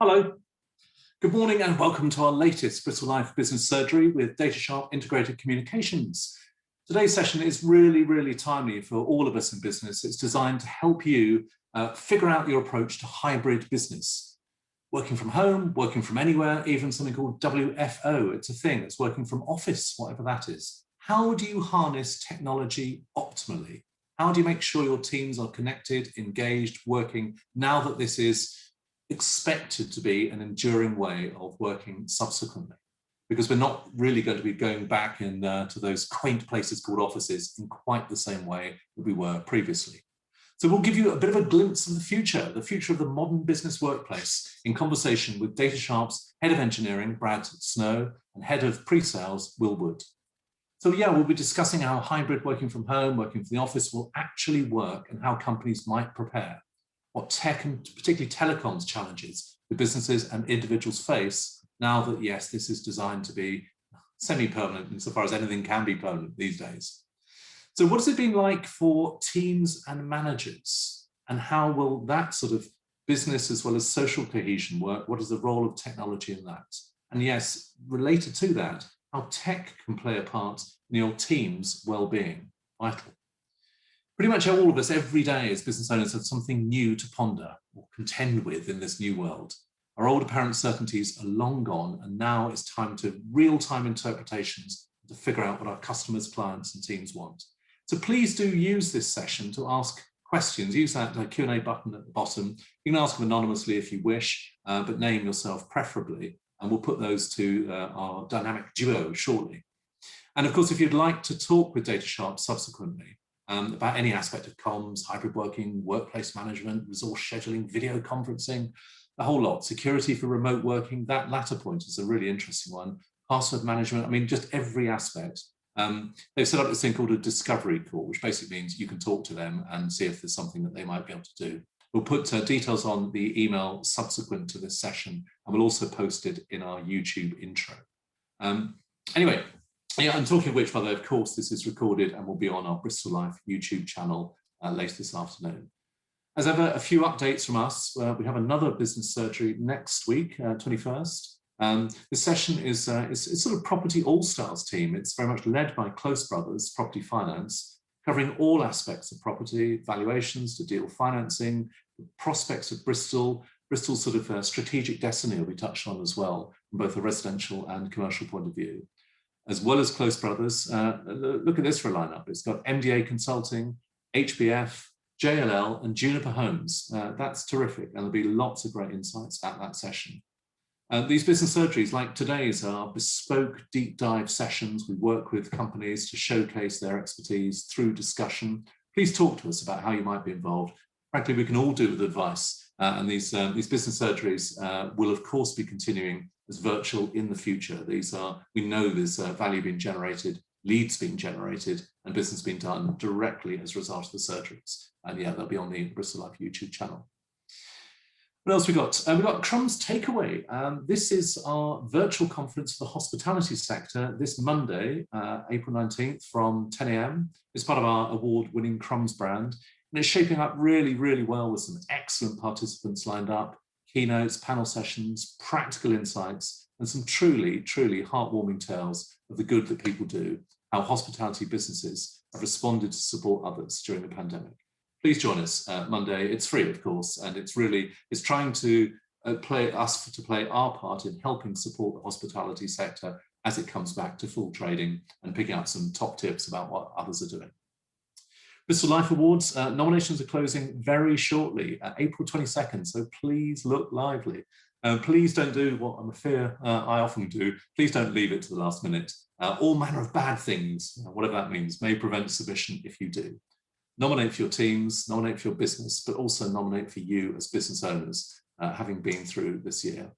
Hello, good morning and welcome to our latest Bristol Life Business Surgery with Datasharp Integrated Communications. Today's session is really timely for all of us in business. It's designed to help you figure out your approach to hybrid business. Working from home, working from anywhere, even something called WFO. It's a thing, it's working from office, whatever that is. How do you harness technology optimally? How do you make sure your teams are connected, engaged, working, now that this is expected to be an enduring way of working subsequently? Because we're not really going to be going back to those quaint places called offices in quite the same way that we were previously. So we'll give you a bit of a glimpse of the future of the modern business workplace in conversation with Datasharp's Head of Engineering, Brad Snow, and Head of Pre-Sales, Will Wood. So yeah, we'll be discussing how hybrid working from home, working from the office will actually work and how companies might prepare. What tech and particularly telecoms challenges the businesses and individuals face now that, yes, this is designed to be semi-permanent insofar as anything can be permanent these days. So what has it been like for teams and managers? And how will that sort of business as well as social cohesion work? What is the role of technology in that? And yes, related to that, how tech can play a part in your team's well-being, vital. Pretty much all of us every day as business owners have something new to ponder or contend with in this new world. Our old apparent certainties are long gone, and now it's time to real-time interpretations to figure out what our customers, clients, and teams want. So please do use this session to ask questions. Use that Q&A button at the bottom. You can ask them anonymously if you wish, but name yourself preferably, and we'll put those to our dynamic duo shortly. And of course, if you'd like to talk with Datasharp subsequently, about any aspect of comms, hybrid working, workplace management, resource scheduling, video conferencing, a whole lot. Security for remote working, that latter point is a really interesting one. Password management, I mean, just every aspect. They've set up this thing called a discovery call, which basically means you can talk to them and see if there's something that they might be able to do. We'll put details on the email subsequent to this session, and we'll also post it in our YouTube intro. Anyway, yeah, and talking of which, by the way, of course, this is recorded and will be on our Bristol Life YouTube channel later this afternoon. As ever, a few updates from us. We have another business surgery next week, 21st. This session is sort of property all-stars team. It's very much led by Close Brothers, Property Finance, covering all aspects of property, valuations to deal financing, the prospects of Bristol, Bristol's sort of strategic destiny will be touched on as well, from both a residential and commercial point of view. As well as Close Brothers, look at this for a lineup. It's got MDA Consulting, HBF, JLL, and Juniper Homes. That's terrific, and there'll be lots of great insights at that session. These business surgeries, like today's, are bespoke deep dive sessions. We work with companies to showcase their expertise through discussion. Please talk to us about how you might be involved. Frankly, we can all do with advice, and these business surgeries will, of course, be continuing as virtual in the future. We know there's value being generated, leads being generated, and business being done directly as a result of the surgeries. And yeah, they'll be on the Bristol Life YouTube channel. What else we got? We've got Crumbs Takeaway. This is our virtual conference for the hospitality sector this Monday, April 19th from 10 a.m. It's part of our award-winning Crumbs brand. And it's shaping up really well with some excellent participants lined up. Keynotes, panel sessions, practical insights, and some truly heartwarming tales of the good that people do, how hospitality businesses have responded to support others during the pandemic. Please join us Monday. It's free, of course, and it's trying to play our part in helping support the hospitality sector as it comes back to full trading and picking up some top tips about what others are doing. Bristol Life Awards, nominations are closing very shortly, April 22nd, so please look lively. Please don't do what I'm afraid I often do. Please don't leave it to the last minute. All manner of bad things, whatever that means, may prevent submission if you do. Nominate for your teams, nominate for your business, but also nominate for you as business owners, having been through this year.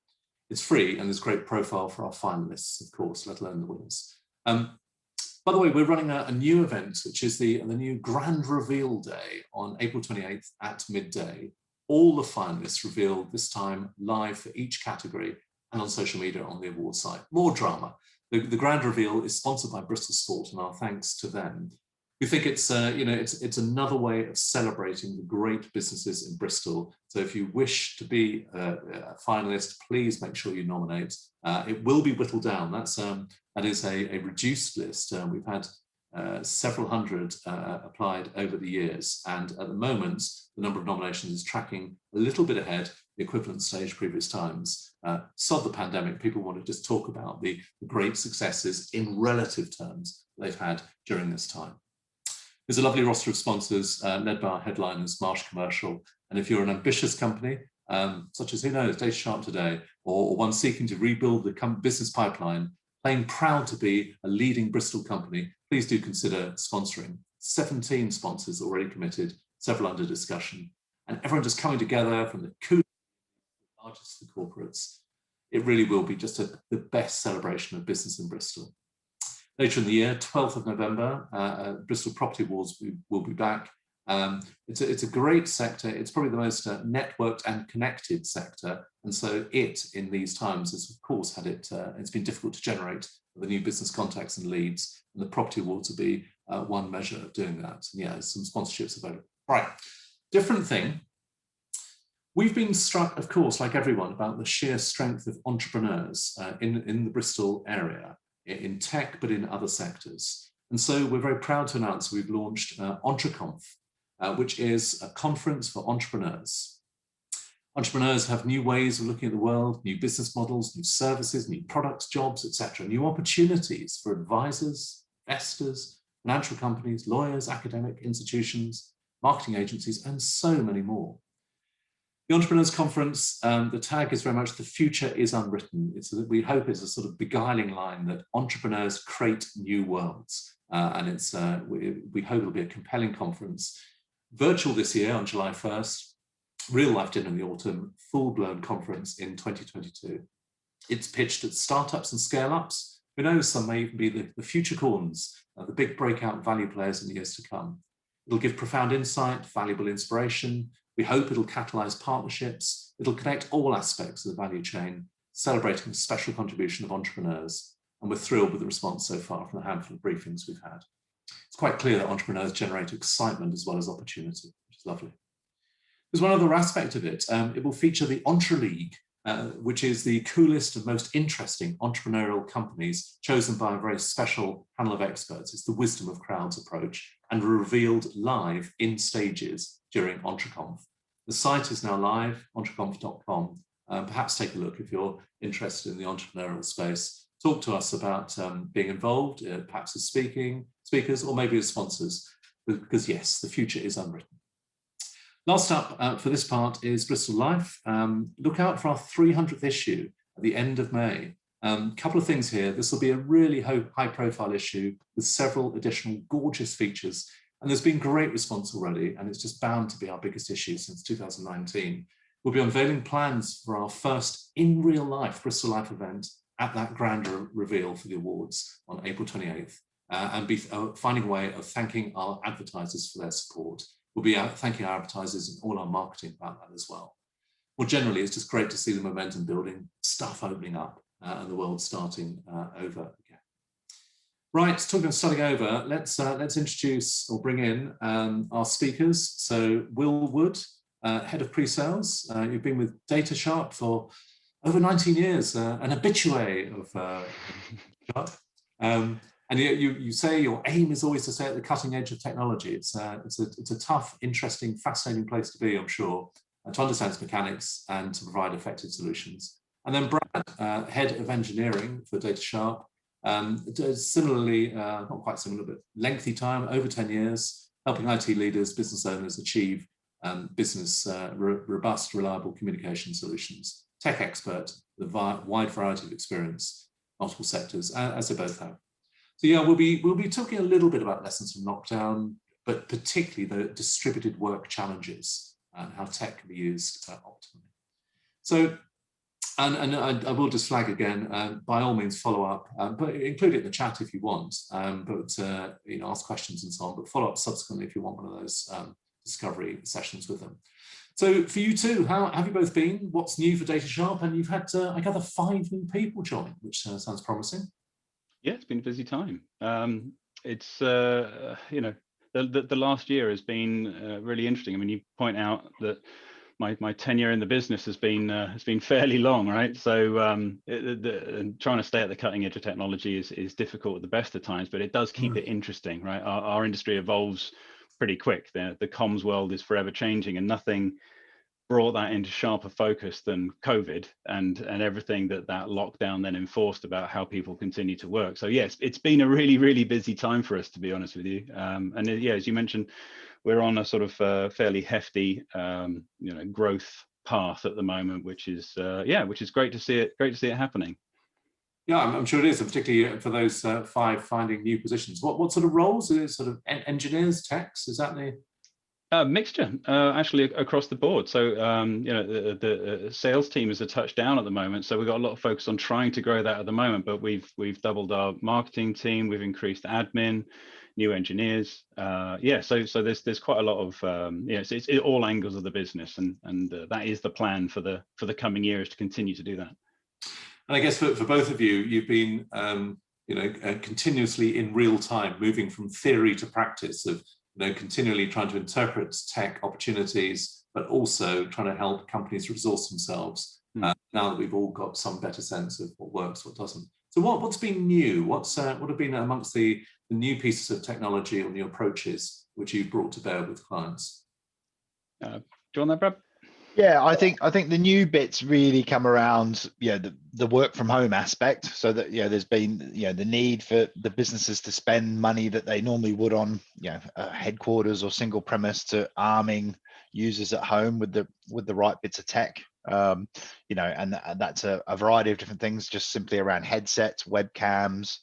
It's free, and there's great profile for our finalists, of course, let alone the winners. By the way, we're running a new event, which is the new Grand Reveal Day on April 28th at midday. All the finalists revealed this time live for each category and on social media on the award site. More drama. The Grand Reveal is sponsored by Bristol Sport, and our thanks to them. We think it's it's another way of celebrating the great businesses in Bristol. So if you wish to be a finalist, please make sure you nominate. It will be whittled down. That is a reduced list. We've had several hundred applied over the years, and at the moment the number of nominations is tracking a little bit ahead the equivalent stage previous times. Sod the pandemic, people want to just talk about the great successes in relative terms they've had during this time. There's a lovely roster of sponsors led by our headliners, Marsh Commercial. And if you're an ambitious company, such as, who knows, Datasharp today, or one seeking to rebuild the business pipeline, playing proud to be a leading Bristol company, please do consider sponsoring. 17 sponsors already committed, several under discussion, and everyone just coming together from the coolest, largest of the corporates. It really will be just the best celebration of business in Bristol. Later in the year, 12th of November, Bristol Property Awards will be back. It's a great sector. It's probably the most networked and connected sector. And so in these times, has of course had it's been difficult to generate the new business contacts and leads. And the Property Awards will be one measure of doing that. And yeah, there's some sponsorships available. Right, different thing. We've been struck, of course, like everyone, about the sheer strength of entrepreneurs in the Bristol area, in tech, but in other sectors. And so we're very proud to announce we've launched EntreConf, which is a conference for entrepreneurs. Entrepreneurs have new ways of looking at the world, new business models, new services, new products, jobs, etc., new opportunities for advisors, investors, financial companies, lawyers, academic institutions, marketing agencies, and so many more. The Entrepreneurs Conference, the tag is very much "the future is unwritten." We hope it's a sort of beguiling line that entrepreneurs create new worlds. And we hope it'll be a compelling conference. Virtual this year on July 1st, real life dinner in the autumn, full-blown conference in 2022. It's pitched at startups and scale-ups. Who knows, some may even be the future corns, the big breakout value players in the years to come. It'll give profound insight, valuable inspiration. We hope it'll catalyze partnerships. It'll connect all aspects of the value chain, celebrating the special contribution of entrepreneurs. And we're thrilled with the response so far from the handful of briefings we've had. It's quite clear that entrepreneurs generate excitement as well as opportunity, which is lovely. There's one other aspect of it. It will feature the Entre League, which is the coolest and most interesting entrepreneurial companies chosen by a very special panel of experts. It's the wisdom of crowds approach, and revealed live in stages during EntreConf. The site is now live, entreconf.com. Perhaps take a look if you're interested in the entrepreneurial space. Talk to us about being involved, perhaps as speakers, or maybe as sponsors, because yes, the future is unwritten. Last up for this part is Bristol Life. Look out for our 300th issue at the end of May. Couple of things here. This will be a really high-profile issue with several additional gorgeous features. And there's been great response already, and it's just bound to be our biggest issue since 2019. We'll be unveiling plans for our first in real life Bristol Life event at that grand reveal for the awards on April 28th, and be finding a way of thanking our advertisers for their support. We'll be thanking our advertisers and all our marketing about that as well. More generally, it's just great to see the momentum building, stuff opening up, and the world starting over again. Right, talking of starting over, let's introduce or bring in our speakers. So Will Wood, Head of Pre-Sales. You've been with Datasharp for over 19 years, an habitué of Sharp. And you say your aim is always to stay at the cutting edge of technology. It's a tough, interesting, fascinating place to be, I'm sure, to understand its mechanics and to provide effective solutions. And then Brad, Head of Engineering for Datasharp. Similarly, not quite similar, but lengthy time, over 10 years, helping IT leaders, business owners achieve robust, reliable communication solutions. Tech expert, with a wide variety of experience, multiple sectors, as they both have. So yeah, we'll be talking a little bit about lessons from lockdown, but particularly the distributed work challenges and how tech can be used optimally. So, and I will just flag again, by all means follow up, but include it in the chat if you want, ask questions and so on, but follow up subsequently if you want one of those discovery sessions with them. So for you two, how have you both been? What's new for Datasharp? And you've had, I gather, 5 new people join, which sounds promising. Yeah, it's been a busy time. It's the last year has been really interesting. I mean, you point out that my tenure in the business has been fairly long, right? So trying to stay at the cutting edge of technology is difficult at the best of times, but it does keep it interesting, right? Our industry evolves pretty quick. The comms world is forever changing, and nothing brought that into sharper focus than COVID and everything that lockdown then enforced about how people continue to work. So yes, it's been a really, really busy time for us, to be honest with you. And yeah, as you mentioned, we're on a sort of fairly hefty, growth path at the moment, which is great to see it. Great to see it happening. Yeah, I'm sure it is, and particularly for those 5 finding new positions. What sort of roles? Is it sort of engineers, techs? Is that the mixture, actually across the board. So the sales team is a touchdown at the moment. So we've got a lot of focus on trying to grow that at the moment. But we've doubled our marketing team. We've increased admin, new engineers. So there's quite a lot of it's all angles of the business, and that is the plan for the coming years, to continue to do that. And I guess for both of you, you've been continuously in real time, moving from theory to practice of continually trying to interpret tech opportunities, but also trying to help companies resource themselves. Now that we've all got some better sense of what works, what doesn't. So what's been new? What have been amongst the new pieces of technology or new approaches which you've brought to bear with clients? Do you want that, Brad? Yeah, I think the new bits really come around, the work from home aspect. So that there's been the need for the businesses to spend money that they normally would on headquarters or single premise, to arming users at home with the right bits of tech. And that's a variety of different things, just simply around headsets, webcams,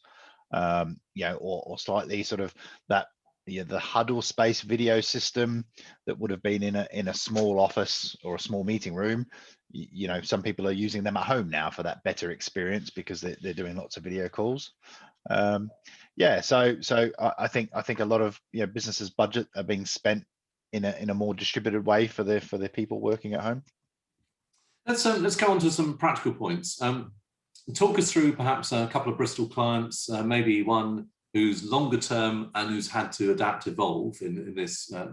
or slightly sort of that. The huddle space video system that would have been in a small office or a small meeting room. Some people are using them at home now for that better experience because they're doing lots of video calls. So I think a lot of businesses' budget are being spent in a more distributed way for their people working at home. Let's go on to some practical points. Talk us through perhaps a couple of Bristol clients, maybe one who's longer term and who's had to adapt, evolve in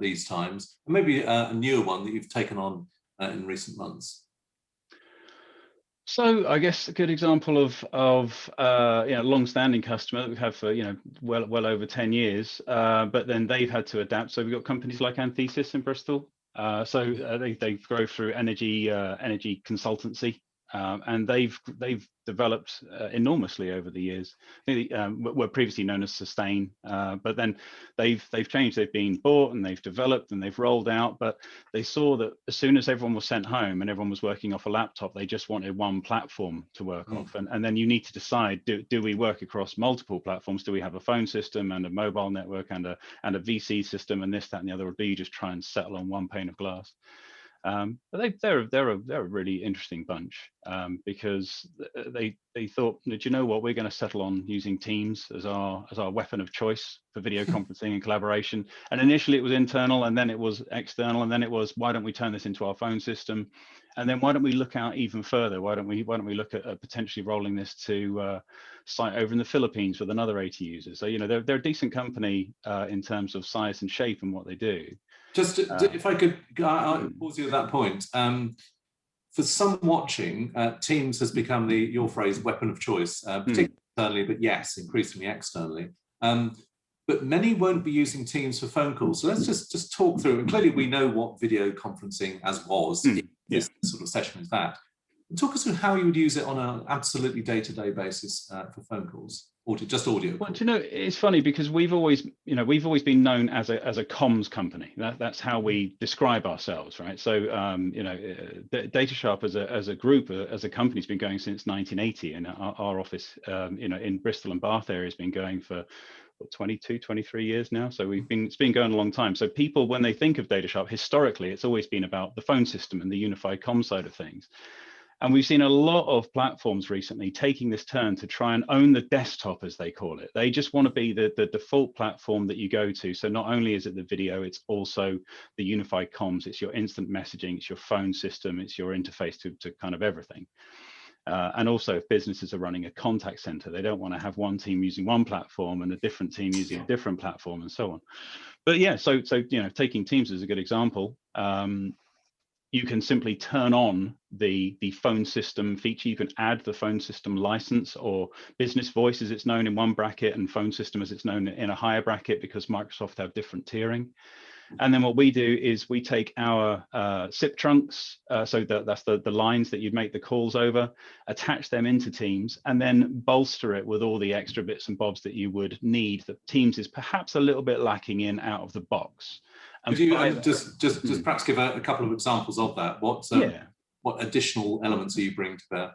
these times, and maybe a newer one that you've taken on in recent months. So I guess a good example of long-standing customer that we've had for well over 10 years, but then they've had to adapt. So we've got companies like Anthesis in Bristol. They grow through energy consultancy. And they've developed enormously over the years. Were previously known as Sustain, but then they've changed. They've been bought and they've developed and they've rolled out. But they saw that as soon as everyone was sent home and everyone was working off a laptop, they just wanted one platform to work off. And then you need to decide: do we work across multiple platforms? Do we have a phone system and a mobile network and a VC system and this, that, and the other? Or do you just try and settle on one pane of glass? But they're a really interesting bunch, because they thought, do you know what, we're going to settle on using Teams as our weapon of choice for video conferencing and collaboration. And initially it was internal, and then it was external, and then it was, why don't we turn this into our phone system? And then why don't we look out even further? Why don't we look at potentially rolling this to site over in the Philippines with another 80 users? So they're a decent company in terms of size and shape and what they do. Just if I could pause you at that point. For some watching, Teams has become your phrase, weapon of choice, particularly internally, but yes, increasingly externally. But many won't be using Teams for phone calls. So let's just talk through. And clearly, we know what video conferencing this sort of session is that. Talk us through how you would use it on an absolutely day-to-day basis for phone calls, or just audio. Well, it's funny because we've always been known as a comms company. That's how we describe ourselves, right? So Datasharp as a group, as a company, has been going since 1980, and our office in Bristol and Bath area has been going for 22, 23 years now. So it's been going a long time. So people, when they think of Datasharp, historically, it's always been about the phone system and the unified comms side of things. And we've seen a lot of platforms recently taking this turn to try and own the desktop, as they call it. They just want to be the default platform that you go to. So not only is it the video, it's also the unified comms, it's your instant messaging, it's your phone system, it's your interface to kind of everything. And also, if businesses are running a contact center, they don't want to have one team using one platform and a different team using a different platform, and so on. But yeah, so taking Teams as a good example, you can simply turn on the phone system feature. You can add the phone system license, or business voice as it's known in one bracket and phone system as it's known in a higher bracket, because Microsoft have different tiering. And then what we do is we take our SIP trunks, so that's the lines that you'd make the calls over, attach them into Teams, and then bolster it with all the extra bits and bobs that you would need that Teams is perhaps a little bit lacking in out of the box. Could you just perhaps give a couple of examples of that? What additional elements are you bringing to bear?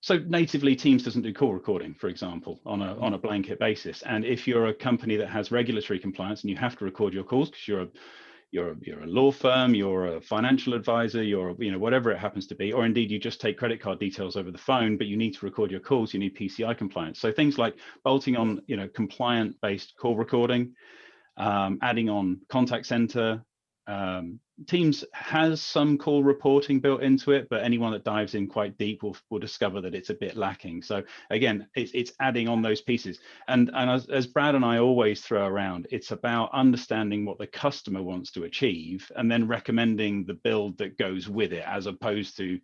So natively, Teams doesn't do call recording, for example, on a blanket basis. And if you're a company that has regulatory compliance and you have to record your calls because you're a law firm, you're a financial advisor, you're whatever it happens to be, or indeed you just take credit card details over the phone, but you need to record your calls, you need PCI compliance. So things like bolting on compliant-based call recording, adding on contact center. Teams has some call reporting built into it, but anyone that dives in quite deep will discover that it's a bit lacking. So again, it's adding on those pieces. And as Brad and I always throw around, it's about understanding what the customer wants to achieve and then recommending the build that goes with it, as opposed to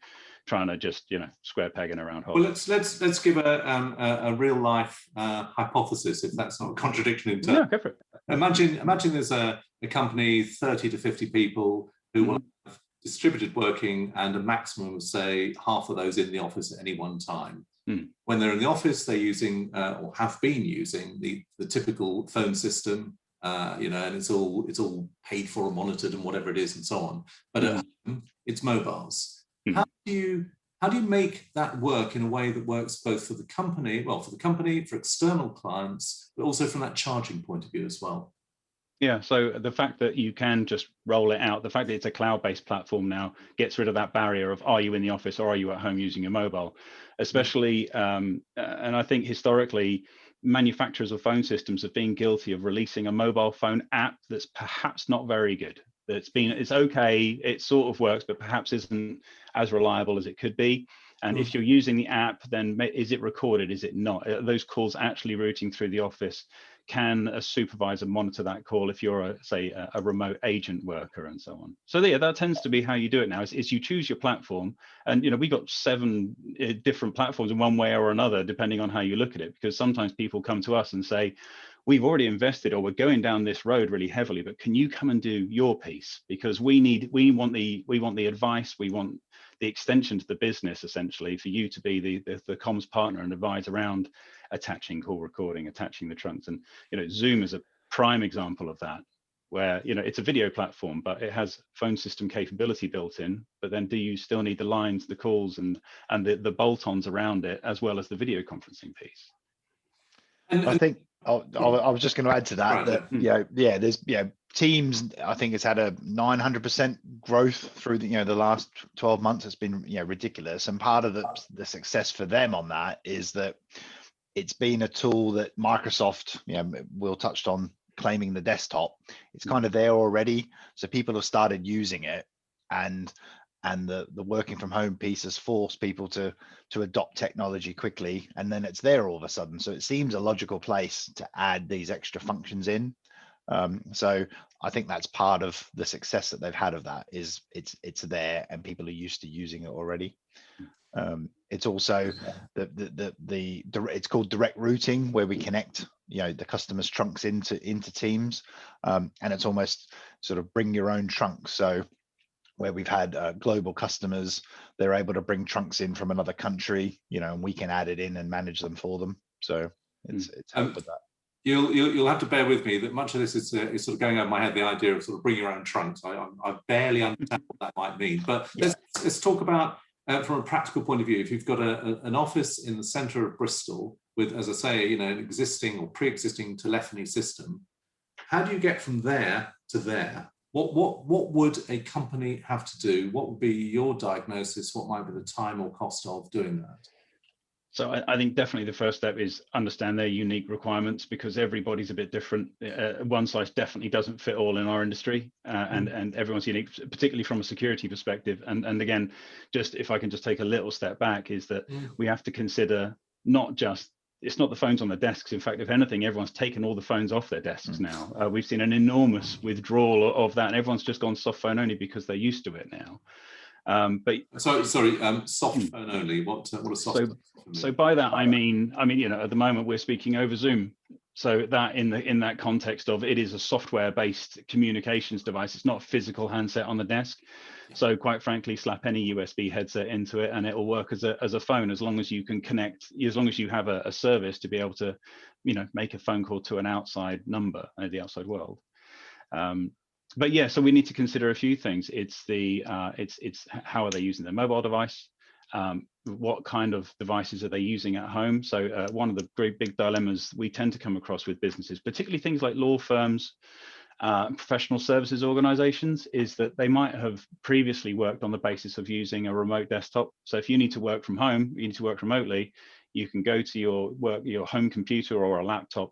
trying to just square pegging around hole. Well, let's give a real life hypothesis, if that's not a contradiction in terms. Yeah, go for it. Imagine there's a company, 30 to 50 people who will have distributed working and a maximum of, say, half of those in the office at any one time. When they're in the office, they're using or have been using the typical phone system, and it's all paid for and monitored and whatever it is and so on. But at home, it's mobiles. How do you make that work in a way that works both for the company, for external clients, but also from that charging point of view as well? Yeah, so the fact that you can just roll it out, the fact that it's a cloud-based platform now gets rid of that barrier of, are you in the office or are you at home using your mobile? Especially, and I think historically, manufacturers of phone systems have been guilty of releasing a mobile phone app that's perhaps not very good. It's okay, it sort of works, but perhaps isn't as reliable as it could be. And if you're using the app, then is it recorded? Is it not? Are those calls actually routing through the office? Can a supervisor monitor that call if you're, say, a remote agent worker and so on? So yeah, that tends to be how you do it now, is you choose your platform. And we got 7 different platforms in one way or another, depending on how you look at it, because sometimes people come to us and say, we've already invested, or we're going down this road really heavily, but can you come and do your piece? Because we want the advice, we want the extension to the business, essentially, for you to be the comms partner and advise around attaching call recording, attaching the trunks. And Zoom is a prime example of that, where it's a video platform, but it has phone system capability built in. But then, do you still need the lines, the calls, and the bolt-ons around it, as well as the video conferencing piece? I think I was just going to add to that, there's Teams, I think it's had a 900% growth through the last 12 months. It's been ridiculous, and part of the success for them on that is that it's been a tool that Microsoft, Will touched on claiming the desktop. It's kind of there already, so people have started using it, and the working from home piece has forced people to adopt technology quickly, and then it's there all of a sudden. So it seems a logical place to add these extra functions in. So I think that's part of the success that they've had of that, is it's there and people are used to using it already. It's also it's called direct routing, where we connect the customer's trunks into Teams, and it's almost sort of bring your own trunks. So where we've had global customers, they're able to bring trunks in from another country, and we can add it in and manage them for them. So it's helped with that. You'll have to bear with me that much of this is sort of going over my head, the idea of sort of bring your own trunks. I barely understand what that might mean, but let's talk about from a practical point of view. If you've got an office in the centre of Bristol with, as I say, an existing or pre-existing telephony system, how do you get from there to there? What would a company have to do? What would be your diagnosis? What might be the time or cost of doing that? So I think definitely the first step is understand their unique requirements, because everybody's a bit different. One size definitely doesn't fit all in our industry, and everyone's unique, particularly from a security perspective. And again, just if I can just take a little step back, is that we have to consider not just, it's not the phones on the desks. In fact, if anything, everyone's taken all the phones off their desks now. We've seen an enormous withdrawal of that, and everyone's just gone soft phone only because they're used to it now. But sorry, soft phone only. What a soft? So by that I mean, at the moment we're speaking over Zoom. So that in that context of, it is a software-based communications device. It's not a physical handset on the desk. So quite frankly, slap any USB headset into it and it will work as a phone, as long as you can connect, as long as you have a service to be able to, make a phone call to an outside number, the outside world. But yeah, so we need to consider a few things. It's how are they using their mobile device? What kind of devices are they using at home? So one of the great big dilemmas we tend to come across with businesses, particularly things like law firms, professional services organizations, is that they might have previously worked on the basis of using a remote desktop. So if you need to work from home, you need to work remotely, you can go to your home computer or a laptop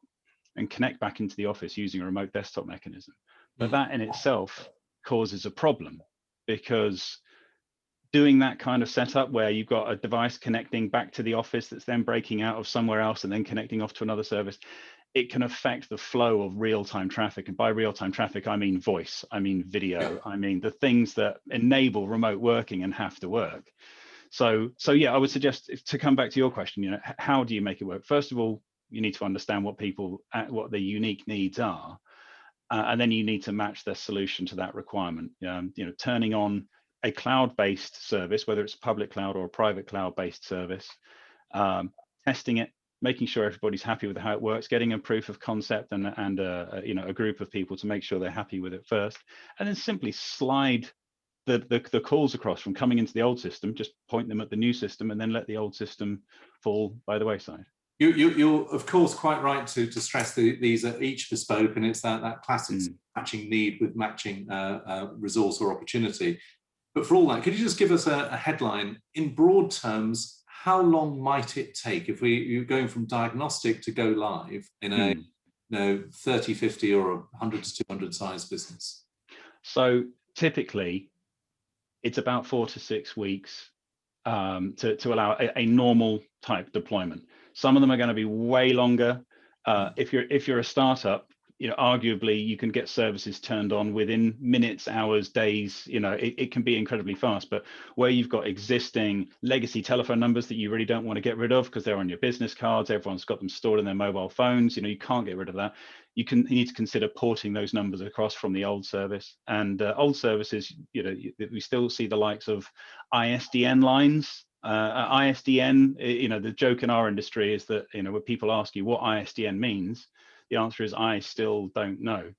and connect back into the office using a remote desktop mechanism. But that in itself causes a problem, because doing that kind of setup where you've got a device connecting back to the office that's then breaking out of somewhere else and then connecting off to another service, it can affect the flow of real-time traffic. And by real-time traffic, I mean voice, I mean video, I mean the things that enable remote working and have to work. So yeah, I would suggest, to come back to your question, how do you make it work? First of all, you need to understand what their unique needs are. And then you need to match their solution to that requirement. Turning on a cloud-based service, whether it's a public cloud or a private cloud-based service, testing it, making sure everybody's happy with how it works, getting a proof of concept and a group of people to make sure they're happy with it first, and then simply slide the calls across from coming into the old system, just point them at the new system, and then let the old system fall by the wayside. You're of course quite right to stress these are each bespoke, and it's that classic matching need with matching resource or opportunity. But for all that, could you just give us a headline in broad terms? How long might it take if you're going from diagnostic to go live in a 30, 50 or 100 to 200 size business? So typically, it's about 4 to 6 weeks to allow a normal type deployment. Some of them are going to be way longer. If you're a startup, arguably you can get services turned on within minutes, hours, days. It can be incredibly fast. But where you've got existing legacy telephone numbers that you really don't want to get rid of because they're on your business cards, everyone's got them stored in their mobile phones. You can't get rid of that. You need to consider porting those numbers across from the old service. And old services, we still see the likes of ISDN lines. ISDN, the joke in our industry is that, when people ask you what ISDN means, the answer is I still don't know,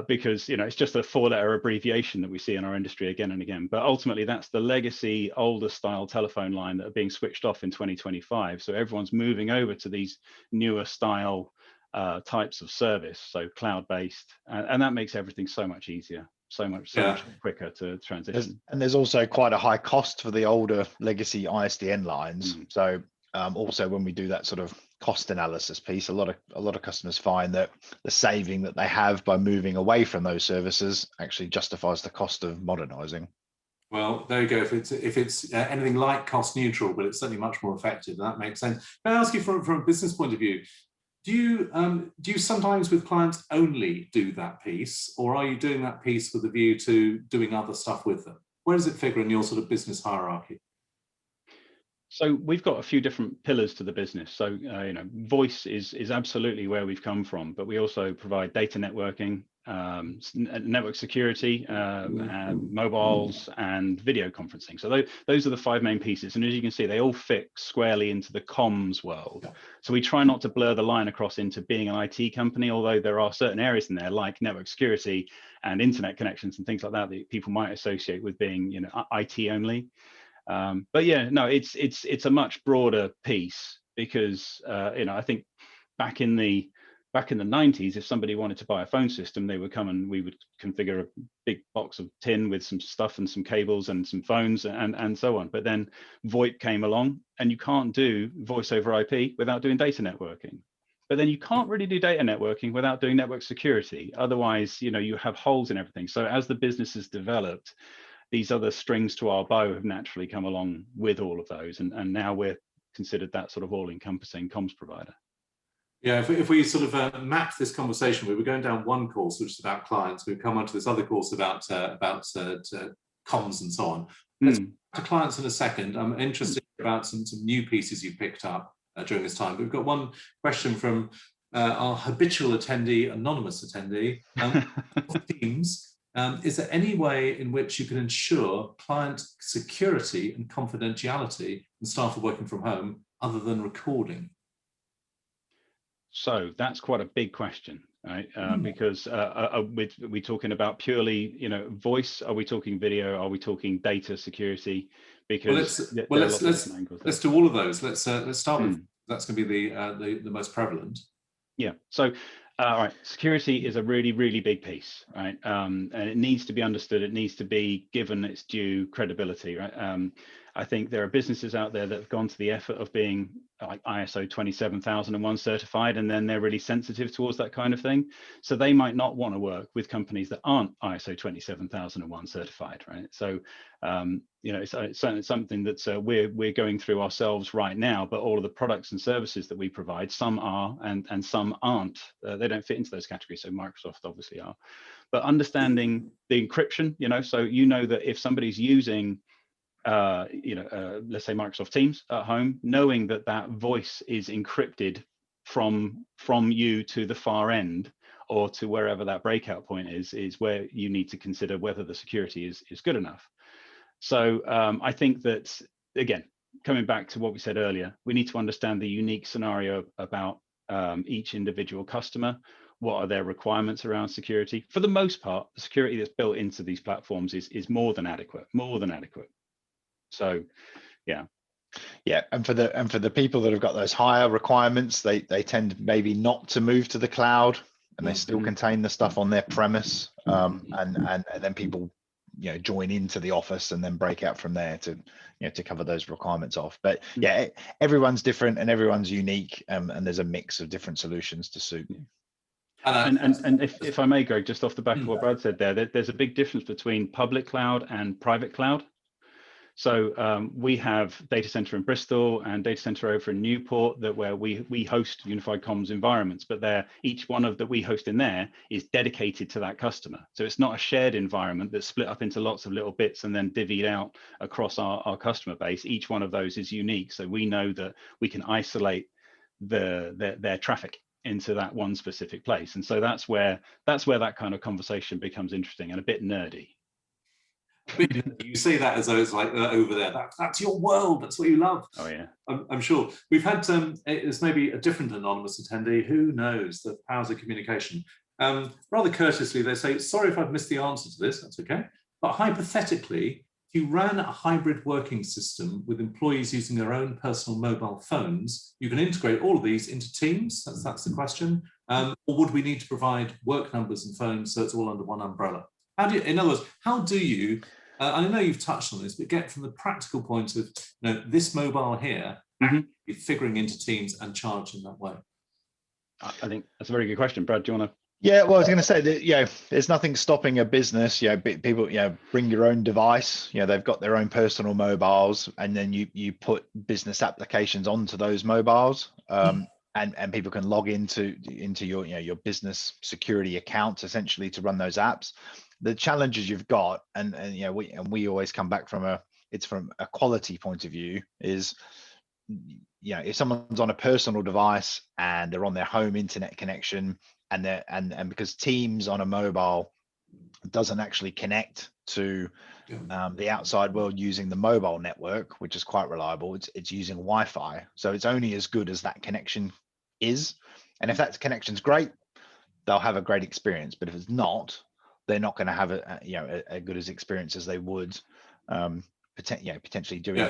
because it's just a 4-letter abbreviation that we see in our industry again and again. But ultimately, that's the legacy, older style telephone line that are being switched off in 2025. So everyone's moving over to these newer style types of service, so cloud-based, and that makes everything so much easier. So much quicker to transition. And there's also quite a high cost for the older legacy ISDN lines. So also when we do that sort of cost analysis piece, a lot of customers find that the saving that they have by moving away from those services actually justifies the cost of modernizing. Well, there you go. If it's anything like cost neutral, but it's certainly much more effective, that makes sense. Can I ask you from a business point of view? Do you sometimes with clients only do that piece, or are you doing that piece with a view to doing other stuff with them? Where does it figure in your sort of business hierarchy? So we've got a few different pillars to the business. So voice is absolutely where we've come from, but we also provide data networking, network security, mobiles, and video conferencing. So those are the 5 main pieces. And as you can see, they all fit squarely into the comms world. So we try not to blur the line across into being an IT company, although there are certain areas in there like network security and internet connections and things like that people might associate with being IT only. But yeah, no, it's a much broader piece, because I think back in the back in the 90s, if somebody wanted to buy a phone system, they would come and we would configure a big box of tin with some stuff and some cables and some phones and so on. But then VoIP came along, and you can't do voice over IP without doing data networking. But then you can't really do data networking without doing network security. Otherwise, you have holes in everything. So as the business has developed, these other strings to our bow have naturally come along with all of those. And now we're considered that sort of all-encompassing comms provider. Yeah, if we sort of map this conversation, we were going down one course which is about clients. We've come onto this other course about comms and so on. Let's go to clients in a second. I'm interested about some new pieces you picked up during this time. But we've got one question from our habitual attendee, anonymous attendee. Teams, is there any way in which you can ensure client security and confidentiality when staff are working from home other than recording? So that's quite a big question, right? Because are we talking about purely, voice? Are we talking video? Are we talking data security? Because let's do all of those. Let's start with that's going to be the most prevalent. Yeah. So. All right, security is a really, really big piece, right? And it needs to be understood. It needs to be given its due credibility, right? I think there are businesses out there that have gone to the effort of being like ISO 27001 certified, and then they're really sensitive towards that kind of thing. So they might not want to work with companies that aren't ISO 27001 certified, right? So, it's certainly something that we're going through ourselves right now, but all of the products and services that we provide, some are and some aren't. They don't fit into those categories. So Microsoft obviously are. But understanding the encryption, so that if somebody's using let's say Microsoft Teams at home, knowing that voice is encrypted from you to the far end or to wherever that breakout point is where you need to consider whether the security is good enough. So I think that, again, coming back to what we said earlier, we need to understand the unique scenario about each individual customer. What are their requirements around security? For the most part, the security that's built into these platforms is more than adequate. So, yeah. And for the people that have got those higher requirements, they tend maybe not to move to the cloud, and they still contain the stuff on their premise, and then people join into the office and then break out from there to cover those requirements off. But yeah, everyone's different and everyone's unique, and there's a mix of different solutions to suit. And if I may, Greg, just off the back of what Brad said there's a big difference between public cloud and private cloud. So we have data center in Bristol and data center over in Newport where we host unified comms environments, but each one of that we host in there is dedicated to that customer. So it's not a shared environment that's split up into lots of little bits and then divvied out across our customer base. Each one of those is unique. So we know that we can isolate their traffic into that one specific place. And so that's where that kind of conversation becomes interesting and a bit nerdy. You say that as though it's like over there. That's your world. That's what you love. Oh yeah. I'm sure we've had it's maybe a different anonymous attendee. Who knows the powers of communication? Rather courteously, they say, "Sorry if I've missed the answer to this. That's okay. But hypothetically, if you ran a hybrid working system with employees using their own personal mobile phones, you can integrate all of these into Teams. That's the question. Or would we need to provide work numbers and phones so it's all under one umbrella?" In other words, how do you, I know you've touched on this, but get from the practical point of this mobile here, figuring into Teams and charged in that way? I think that's a very good question. Brad, do you want to? Yeah, well, I was going to say that, there's nothing stopping a business, people, bring your own device, they've got their own personal mobiles, and then you put business applications onto those mobiles. And people can log into your business security accounts essentially to run those apps. The challenges you've got, and we always come back from a quality point of view, is if someone's on a personal device and they're on their home internet connection, and because Teams on a mobile doesn't actually connect to the outside world using the mobile network, which is quite reliable, it's using Wi-Fi, so it's only as good as that connection is. And if that connection's great, they'll have a great experience. But if it's not, they're not going to have a good as experience as they would potentially doing.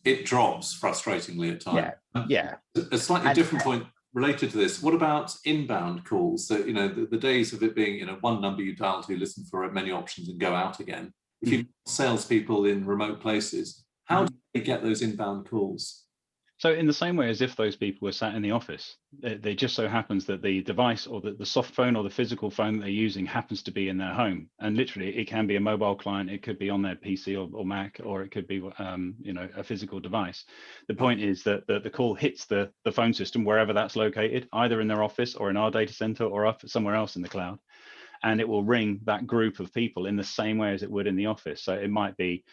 It drops frustratingly at times. Yeah. A slightly different point. related to this, what about inbound calls? So, you know, the days of it being, you know, one number you dial to, listen for many options and go out again. If you've got salespeople in remote places, how do they get those inbound calls? So in the same way as if those people were sat in the office, they just so happens that the device or the soft phone or the physical phone that they're using happens to be in their home. And literally it can be a mobile client, it could be on their PC or Mac, or it could be you know, a physical device. The point is that the call hits the phone system wherever that's located, either in their office or in our data center or up somewhere else in the cloud. And it will ring that group of people in the same way as it would in the office. So it might be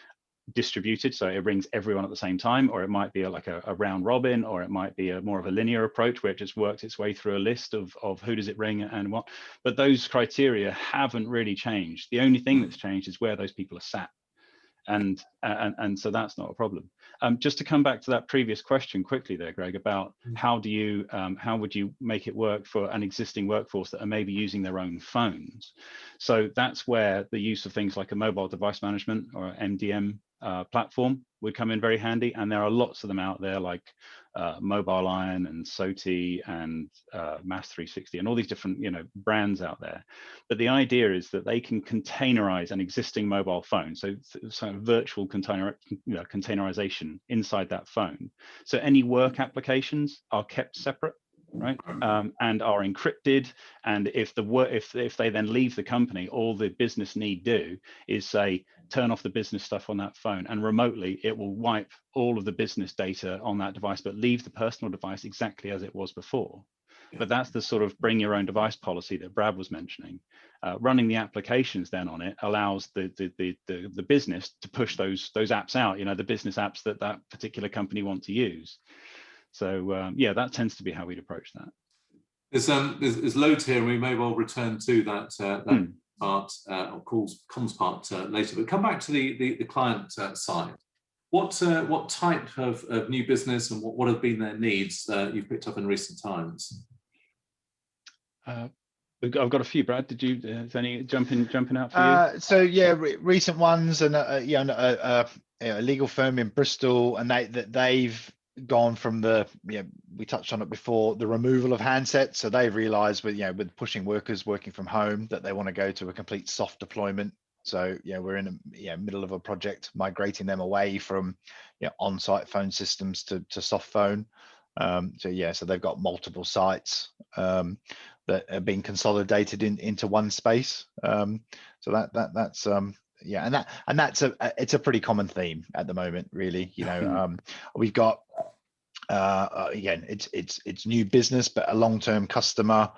distributed, so it rings everyone at the same time, or it might be like a round robin, or it might be more of a linear approach where it just works its way through a list of who does it ring and what. But those criteria haven't really changed. The only thing that's changed is where those people are sat, and so that's not a problem. Just to come back to that previous question quickly there, Greg, about how would you make it work for an existing workforce that are maybe using their own phones? So that's where the use of things like a mobile device management or MDM platform would come in very handy, and there are lots of them out there, like Mobile Iron and SOTI and Mass 360 and all these different, you know, brands out there. But the idea is that they can containerize an existing mobile phone, so virtual containerization inside that phone. So any work applications are kept separate, right, and are encrypted. And if they then leave the company, all the business need do is say, turn off the business stuff on that phone, and remotely it will wipe all of the business data on that device, but leave the personal device exactly as it was before. But that's the sort of bring your own device policy that Brad was mentioning. Running the applications then on it allows the business to push those apps out, you know, the business apps that particular company want to use. So yeah, that tends to be how we'd approach that. There's loads here, and we may well return to that part or comms part later. But come back to the client side. What type of new business and what have been their needs you've picked up in recent times? I've got a few. Brad, did you is any jumping out for you? So yeah, recent ones, and you know, a legal firm in Bristol, and they've gone from we touched on it before, the removal of handsets. So they've realized with pushing workers working from home that they want to go to a complete soft deployment. So yeah, we're in the middle of a project migrating them away from on-site phone systems to soft phone. So they've got multiple sites that are being consolidated into one space. So that's it's a pretty common theme at the moment, really. We've got again, it's new business, but a long-term customer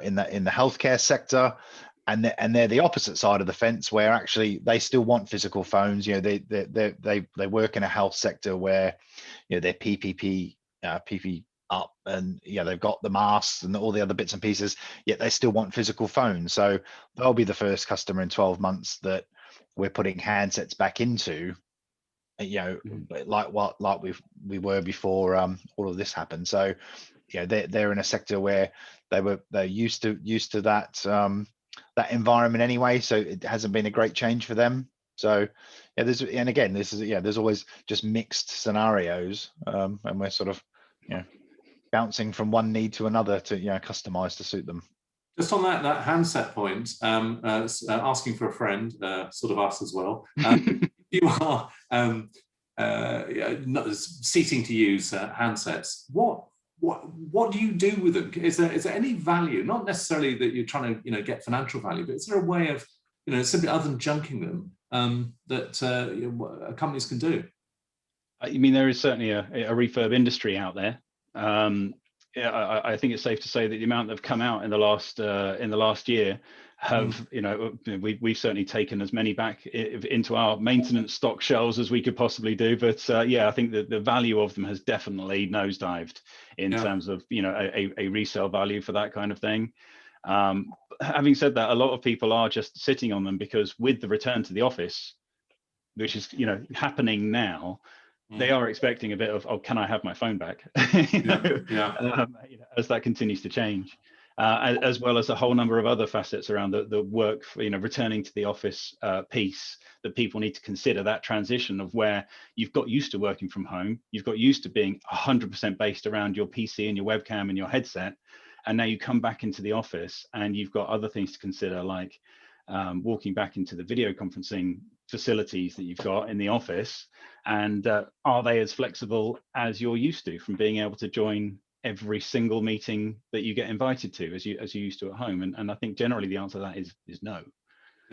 in the healthcare sector, and they're the opposite side of the fence, where actually they still want physical phones. They work in a health sector where they're PPP up, and they've got the masks and all the other bits and pieces, yet they still want physical phones. So they'll be the first customer in 12 months that we're putting handsets back into, like we were before all of this happened. So they're in a sector where they're used to that environment anyway, so it hasn't been a great change for them. So there's always just mixed scenarios, and we're sort of bouncing from one need to another to customize to suit them. Just on that handset point, asking for a friend, sort of us as well. You are ceasing to use handsets. What do you do with them? Is there any value? Not necessarily that you're trying to get financial value, but is there a way of simply other than junking them that companies can do? I mean, there is certainly a refurb industry out there. I think it's safe to say that the amount that have come out in the last year have, we've certainly taken as many back into our maintenance stock shelves as we could possibly do. But I think that the value of them has definitely nosedived in terms of a resale value for that kind of thing. Having said that, a lot of people are just sitting on them because with the return to the office, which is happening now, they are expecting a bit of, can I have my phone back? As that continues to change. as well as a whole number of other facets around the work, returning to the office piece that people need to consider, that transition of where you've got used to working from home, you've got used to being 100% based around your PC and your webcam and your headset, and now you come back into the office and you've got other things to consider, like walking back into the video conferencing facilities that you've got in the office, and are they as flexible as you're used to, from being able to join every single meeting that you get invited to as you used to at home? And I think generally the answer to that is no.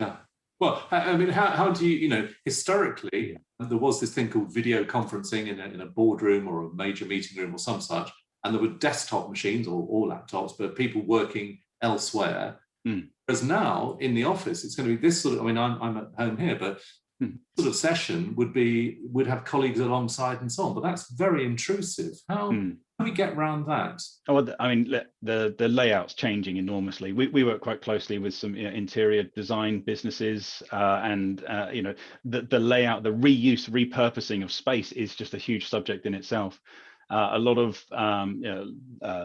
Yeah. Well, I mean, how do you, historically, there was this thing called video conferencing in a boardroom or a major meeting room or some such, and there were desktop machines or laptops, but people working elsewhere. Whereas now in the office, it's going to be this sort of, I mean, I'm at home here, but sort of session would have colleagues alongside and so on, but that's very intrusive. How do we get around that? Oh, I mean, the layout's changing enormously. We work quite closely with some interior design businesses, and the layout, the reuse, repurposing of space is just a huge subject in itself. A lot of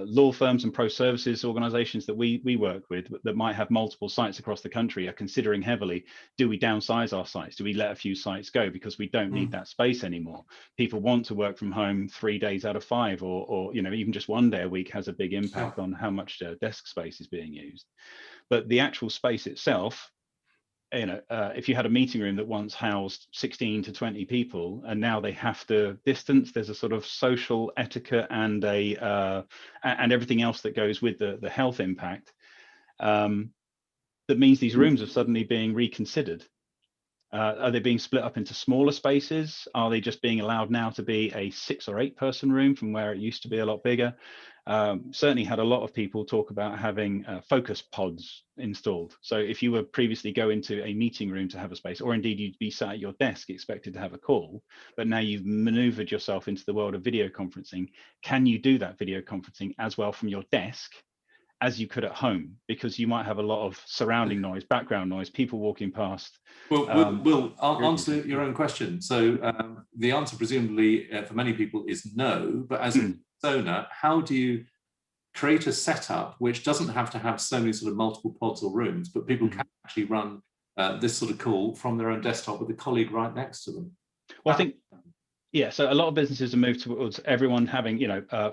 law firms and pro services organizations that we work with that might have multiple sites across the country are considering heavily, do we downsize our sites? Do we let a few sites go because we don't need that space anymore? People want to work from home 3 days out of 5, or even just 1 day a week has a big impact on how much desk space is being used. But the actual space itself, if you had a meeting room that once housed 16 to 20 people, and now they have to distance, there's a sort of social etiquette and and everything else that goes with the health impact. That means these rooms are suddenly being reconsidered. Are they being split up into smaller spaces? Are they just being allowed now to be a 6 or 8 person room from where it used to be a lot bigger? Certainly had a lot of people talk about having focus pods installed. So if you were previously go into a meeting room to have a space, or indeed you'd be sat at your desk expected to have a call, but now you've maneuvered yourself into the world of video conferencing, can you do that video conferencing as well from your desk as you could at home? Because you might have a lot of surrounding noise, background noise, people walking past. Well, I'll answer your own question. So the answer presumably for many people is no, but as a owner, how do you create a setup which doesn't have to have so many sort of multiple pods or rooms, but people can actually run this sort of call from their own desktop with a colleague right next to them? Well, I think, so a lot of businesses have moved towards everyone having,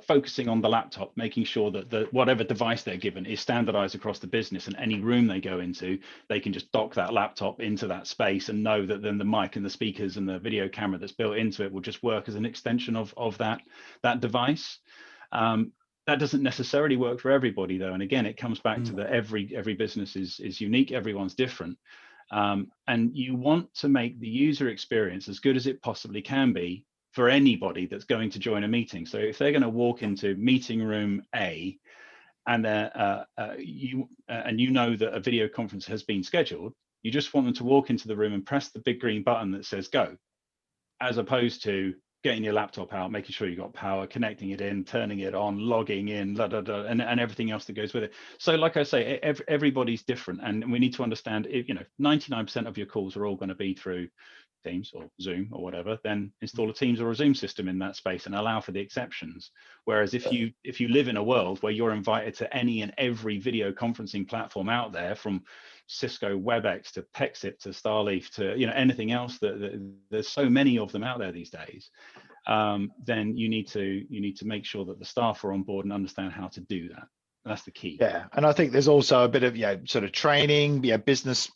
focusing on the laptop, making sure that whatever device they're given is standardized across the business, and any room they go into, they can just dock that laptop into that space and know that then the mic and the speakers and the video camera that's built into it will just work as an extension of that device. That doesn't necessarily work for everybody, though. And again, it comes back to that every business is unique, everyone's different. And you want to make the user experience as good as it possibly can be for anybody that's going to join a meeting. So if they're going to walk into meeting room A, and you know that a video conference has been scheduled, you just want them to walk into the room and press the big green button that says go, as opposed to getting your laptop out, making sure you've got power, connecting it in, turning it on, logging in, and everything else that goes with it. So like I say, everybody's different, and we need to understand, if 99% of your calls are all going to be through Teams or Zoom or whatever, then install a Teams or a Zoom system in that space and allow for the exceptions. Whereas if you live in a world where you're invited to any and every video conferencing platform out there, from Cisco WebEx to Pexip to Starleaf to anything else, that there's so many of them out there these days, then you need to make sure that the staff are on board and understand how to do that. That's the key. Yeah, and I think there's also a bit of sort of training, business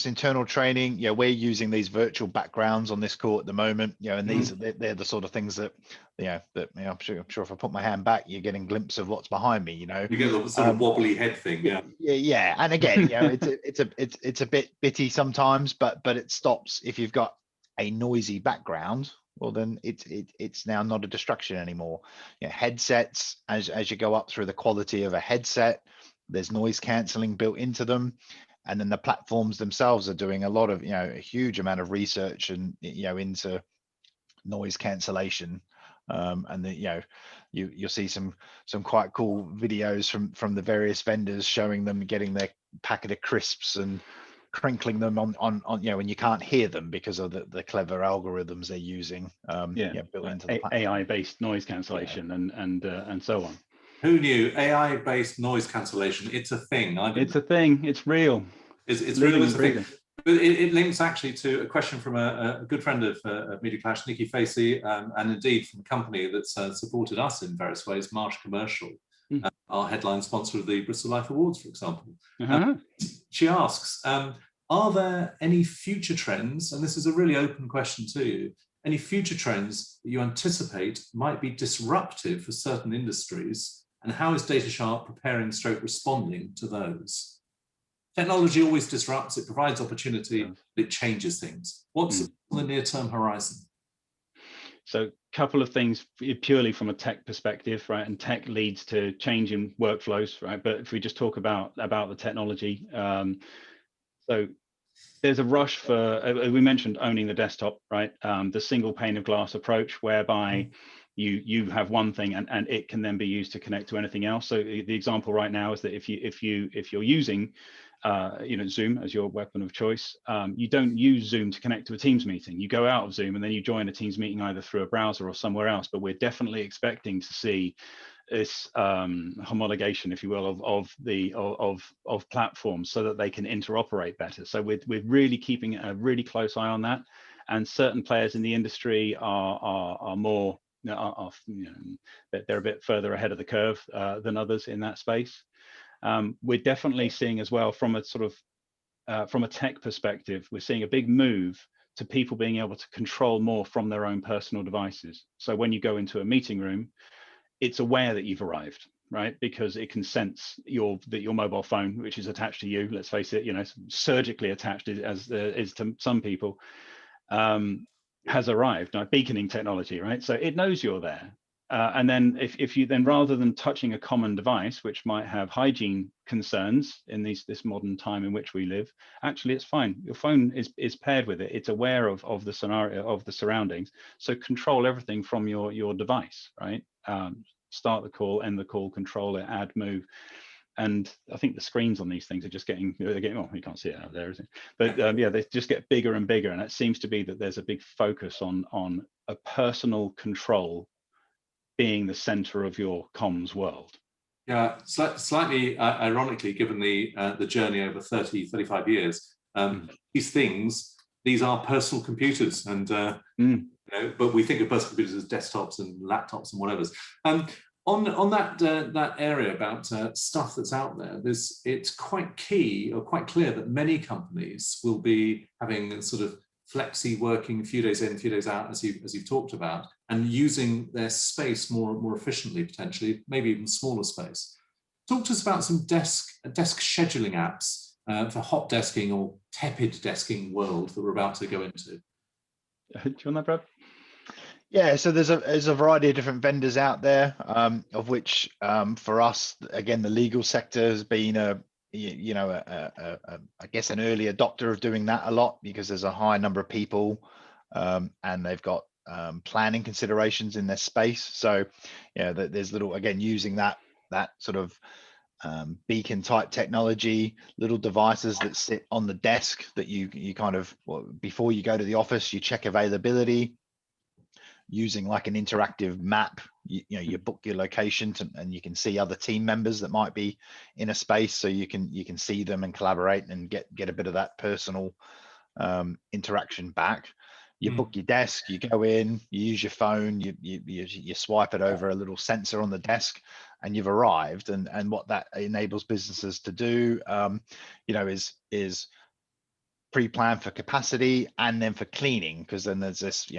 internal training. We're using these virtual backgrounds on this call at the moment, and these they're the sort of things that I'm sure if I put my hand back, you're getting a glimpse of what's behind me. You get the sort of wobbly head thing. Yeah. And again, it's a bit bitty sometimes, but it stops if you've got a noisy background. Well, then it's now not a distraction anymore. Headsets, as you go up through the quality of a headset, there's noise cancelling built into them, and then the platforms themselves are doing a lot of a huge amount of research and into noise cancellation, and you'll see some quite cool videos from the various vendors showing them getting their packet of crisps and crinkling them on when you can't hear them because of the clever algorithms they're using, built into the AI based noise cancellation and so on. Who knew? AI-based noise cancellation. It's a thing. It's a thing. It's real. It's real. It's a thing. But it links actually to a question from a good friend of Media Clash, Nikki Facey, and indeed from a company that's supported us in various ways, Marsh Commercial, our headline sponsor of the Bristol Life Awards, for example. She asks, are there any future trends, and this is a really open question to you, any future trends that you anticipate might be disruptive for certain industries, and how is Datasharp preparing / responding to those? Technology always disrupts, it provides opportunity, it changes things. What's on the near-term horizon? So a couple of things purely from a tech perspective, right? And tech leads to change in workflows, right? But if we just talk about the technology, so there's a rush for, we mentioned owning the desktop, right? The single pane of glass approach, whereby you have one thing and it can then be used to connect to anything else. So the example right now is that if you're using Zoom as your weapon of choice, you don't use Zoom to connect to a Teams meeting. You go out of Zoom and then you join a Teams meeting either through a browser or somewhere else. But we're definitely expecting to see this homologation, if you will, of platforms so that they can interoperate better. So we're really keeping a really close eye on that. And certain players in the industry are more, they're a bit further ahead of the curve than others in that space. We're definitely seeing as well from a sort of from a tech perspective, we're seeing a big move to people being able to control more from their own personal devices. So when you go into a meeting room, it's aware that you've arrived, right? Because it can sense that your mobile phone, which is attached to you, let's face it, surgically attached as is to some people, has arrived. Now, beaconing technology, right? So it knows you're there. And then if you then, rather than touching a common device, which might have hygiene concerns in this modern time in which we live, actually it's fine. Your phone is paired with it. It's aware of the scenario, of the surroundings. So control everything from your device, right? Start the call, end the call, control it, add, move. And I think the screens on these things are just getting, well, you can't see it out there, is it? But yeah, they just get bigger and bigger. And it seems to be that there's a big focus on a personal control being the center of your comms world. Yeah, slightly ironically, given the journey over 35 years, these are personal computers, and but we think of personal computers as desktops and laptops and whatever. On that area about stuff that's out there, it's quite key or quite clear that many companies will be having sort of flexi working, a few days in, a few days out, as you've talked about, and using their space more efficiently, potentially, maybe even smaller space. Talk to us about some desk scheduling apps for hot desking or tepid desking world that we're about to go into. Do you want that, Brad? Yeah, so there's a variety of different vendors out there, of which for us, again, the legal sector has been I guess an early adopter of doing that a lot, because there's a high number of people and they've got planning considerations in their space. So there's little, again, using that sort of beacon type technology, little devices that sit on the desk that you kind of, before you go to the office, you check availability using like an interactive map. You book your location and you can see other team members that might be in a space, so you can see them and collaborate and get a bit of that personal interaction back. You book your desk, you go in, you use your phone, you swipe it over a little sensor on the desk, and you've arrived. And what that enables businesses to do, is pre-plan for capacity and then for cleaning, because then there's this,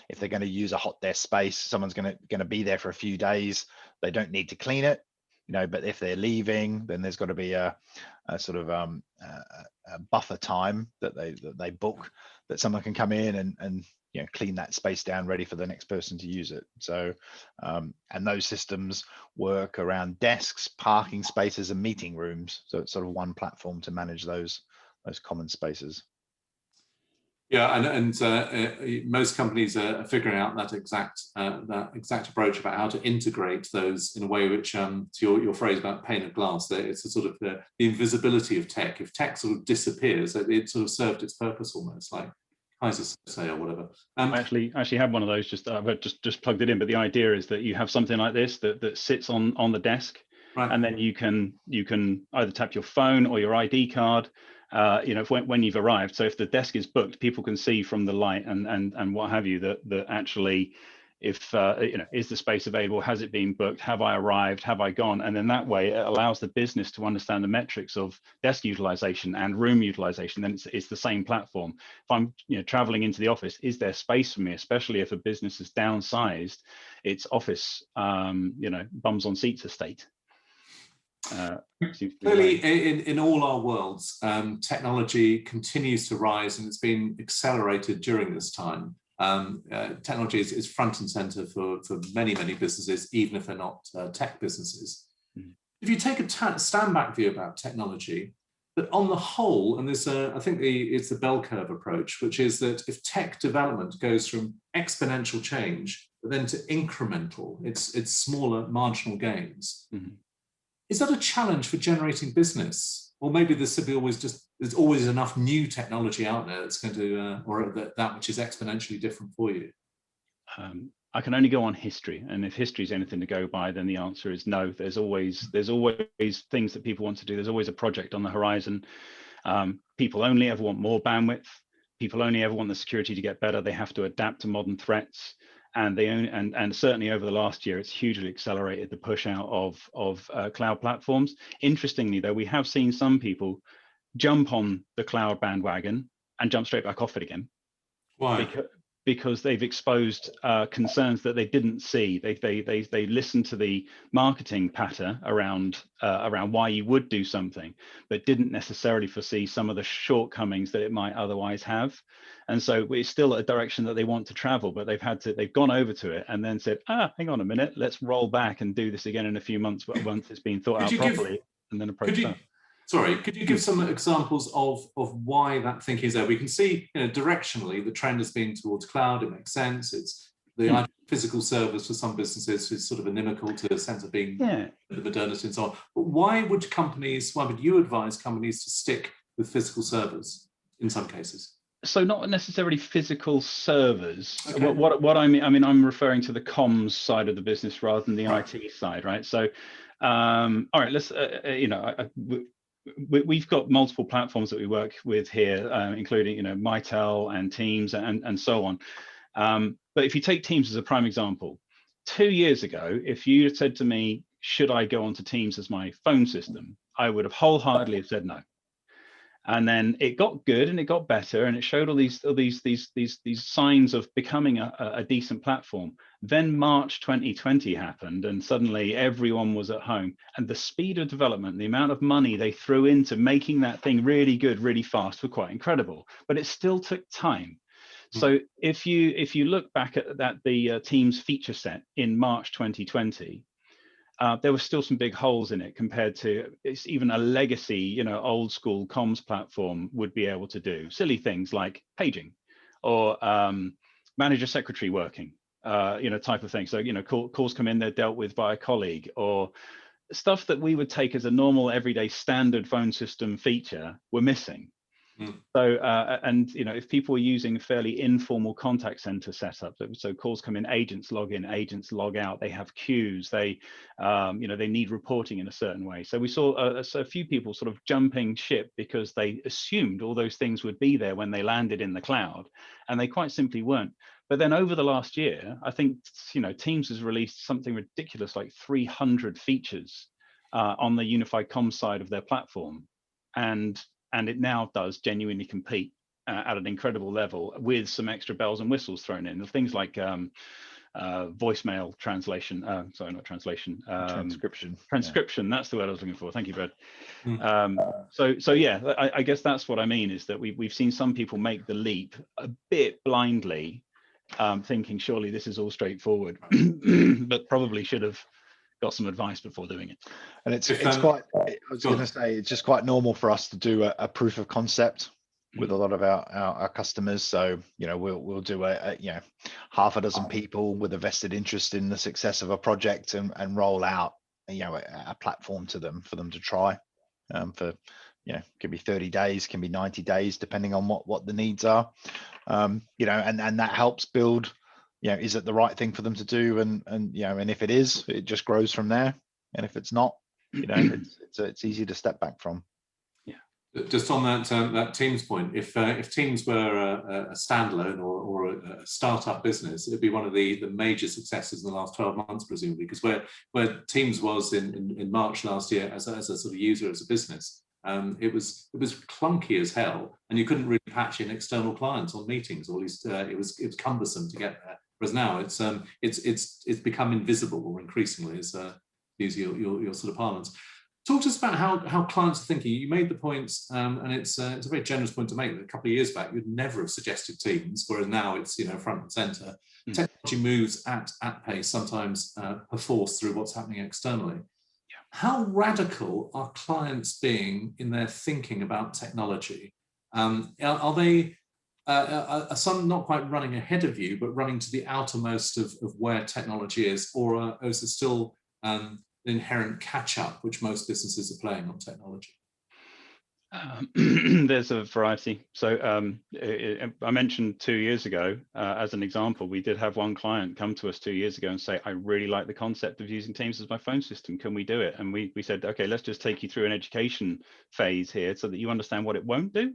if they're going to use a hot desk space, someone's going to be there for a few days, they don't need to clean it, but if they're leaving, then there's got to be a sort of a buffer time that they book, that someone can come in and clean that space down, ready for the next person to use it. So and those systems work around desks, parking spaces, and meeting rooms. So it's sort of one platform to manage those common spaces. Yeah, and most companies are figuring out that exact approach about how to integrate those in a way which, to your phrase about pane of glass, it's a sort of the invisibility of tech. If tech sort of disappears, it sort of served its purpose almost, like Kaiser say or whatever. I actually had one of those. I've just plugged it in. But the idea is that you have something like this that sits on the desk, right. and then you can either tap your phone or your ID card. When you've arrived. So if the desk is booked, people can see from the light and what have you that actually, if is the space available, has it been booked, have I arrived, have I gone, and then that way it allows the business to understand the metrics of desk utilization and room utilization. Then it's the same platform. If I'm traveling into the office, is there space for me, especially if a business has downsized its office bums on seats estate. Clearly, in all our worlds, technology continues to rise, and it's been accelerated during this time. Technology is front and center for many businesses, even if they're not tech businesses. Mm. If you take a stand back view about technology, that on the whole, and there's I think it's the bell curve approach, which is that if tech development goes from exponential change, but then to incremental, it's smaller marginal gains. Mm-hmm. Is that a challenge for generating business? Or maybe there's always enough new technology out there that's going to, or that which is exponentially different for you? I can only go on history. And if history is anything to go by, then the answer is no. There's always things that people want to do. There's always a project on the horizon. People only ever want more bandwidth. People only ever want the security to get better. They have to adapt to modern threats. And certainly over the last year, it's hugely accelerated the push out of cloud platforms. Interestingly, though, we have seen some people jump on the cloud bandwagon and jump straight back off it again. Why? Because they've exposed concerns that they didn't see. They listened to the marketing patter around why you would do something, but didn't necessarily foresee some of the shortcomings that it might otherwise have. And so it's still a direction that they want to travel, but they've gone over to it and then said, hang on a minute, let's roll back and do this again in a few months, once it's been thought out properly, and then approach that. Sorry, could you give some examples of why that thinking is there? We can see, directionally, the trend has been towards cloud. It makes sense. It's the physical service for some businesses is sort of inimical to a sense of being the modernity and so on. But why would you advise companies to stick with physical servers in some cases? So not necessarily physical servers. Okay. What I mean, I'm referring to the comms side of the business rather than the IT side, right? So, all right, let's, we've got multiple platforms that we work with here, including Mitel and Teams and so on. But if you take Teams as a prime example, 2 years ago, if you had said to me, should I go onto Teams as my phone system, I would have wholeheartedly said no. And then it got good and it got better and it showed all these signs of becoming a decent platform. Then March 2020 happened and suddenly everyone was at home, and the speed of development, the amount of money they threw into making that thing really good, really fast were quite incredible, but it still took time. So if you look back at the Teams feature set in March 2020, there were still some big holes in it compared to it's even a legacy, old school comms platform would be able to do. Silly things like paging or manager secretary working, type of thing. So, calls come in, they're dealt with by a colleague, or stuff that we would take as a normal everyday standard phone system feature were missing. So, if people are using fairly informal contact center setup, so calls come in, agents log in, agents log out, they have queues, they need reporting in a certain way. So we saw a few people sort of jumping ship because they assumed all those things would be there when they landed in the cloud, and they quite simply weren't. But then over the last year, I think, Teams has released something ridiculous like 300 features on the unified comms side of their platform. And it now does genuinely compete at an incredible level with some extra bells and whistles thrown in. Things like voicemail translation, transcription. Transcription, that's the word I was looking for. Thank you, Brad. So yeah, I guess that's what I mean, is that we've seen some people make the leap a bit blindly, thinking surely this is all straightforward, but probably should have got some advice before doing it. And it's quite, I was going to say, it's just quite normal for us to do a proof of concept with a lot of our customers. So, we'll do half a dozen people with a vested interest in the success of a project and roll out, a platform to them for them to try, for could be 30 days, can be 90 days, depending on what the needs are. And that helps build, is it the right thing for them to do? And if it is, it just grows from there. And if it's not, it's easy to step back from. Just on that Teams point, if Teams were a standalone or a startup business, it'd be one of the major successes in the last 12 months, presumably, because where Teams was in March last year as a sort of user, as a business, it was clunky as hell, and you couldn't really patch in external clients on meetings, or at least it was cumbersome to get there. Whereas now it's become invisible, or increasingly, as use your sort of parlance. Talk to us about how clients are thinking. You made the points, and it's a very generous point to make, that a couple of years back you'd never have suggested Teams, whereas now it's front and centre. Technology moves at pace, sometimes perforce through what's happening externally. How radical are clients being in their thinking about technology? Are they are some not quite running ahead of you, but running to the outermost of where technology is, or is there still inherent catch-up which most businesses are playing on technology? There's a variety. So I mentioned 2 years ago, as an example, we did have one client come to us 2 years ago and say, I really like the concept of using Teams as my phone system. Can we do it? And we said, okay, let's just take you through an education phase here so that you understand what it won't do.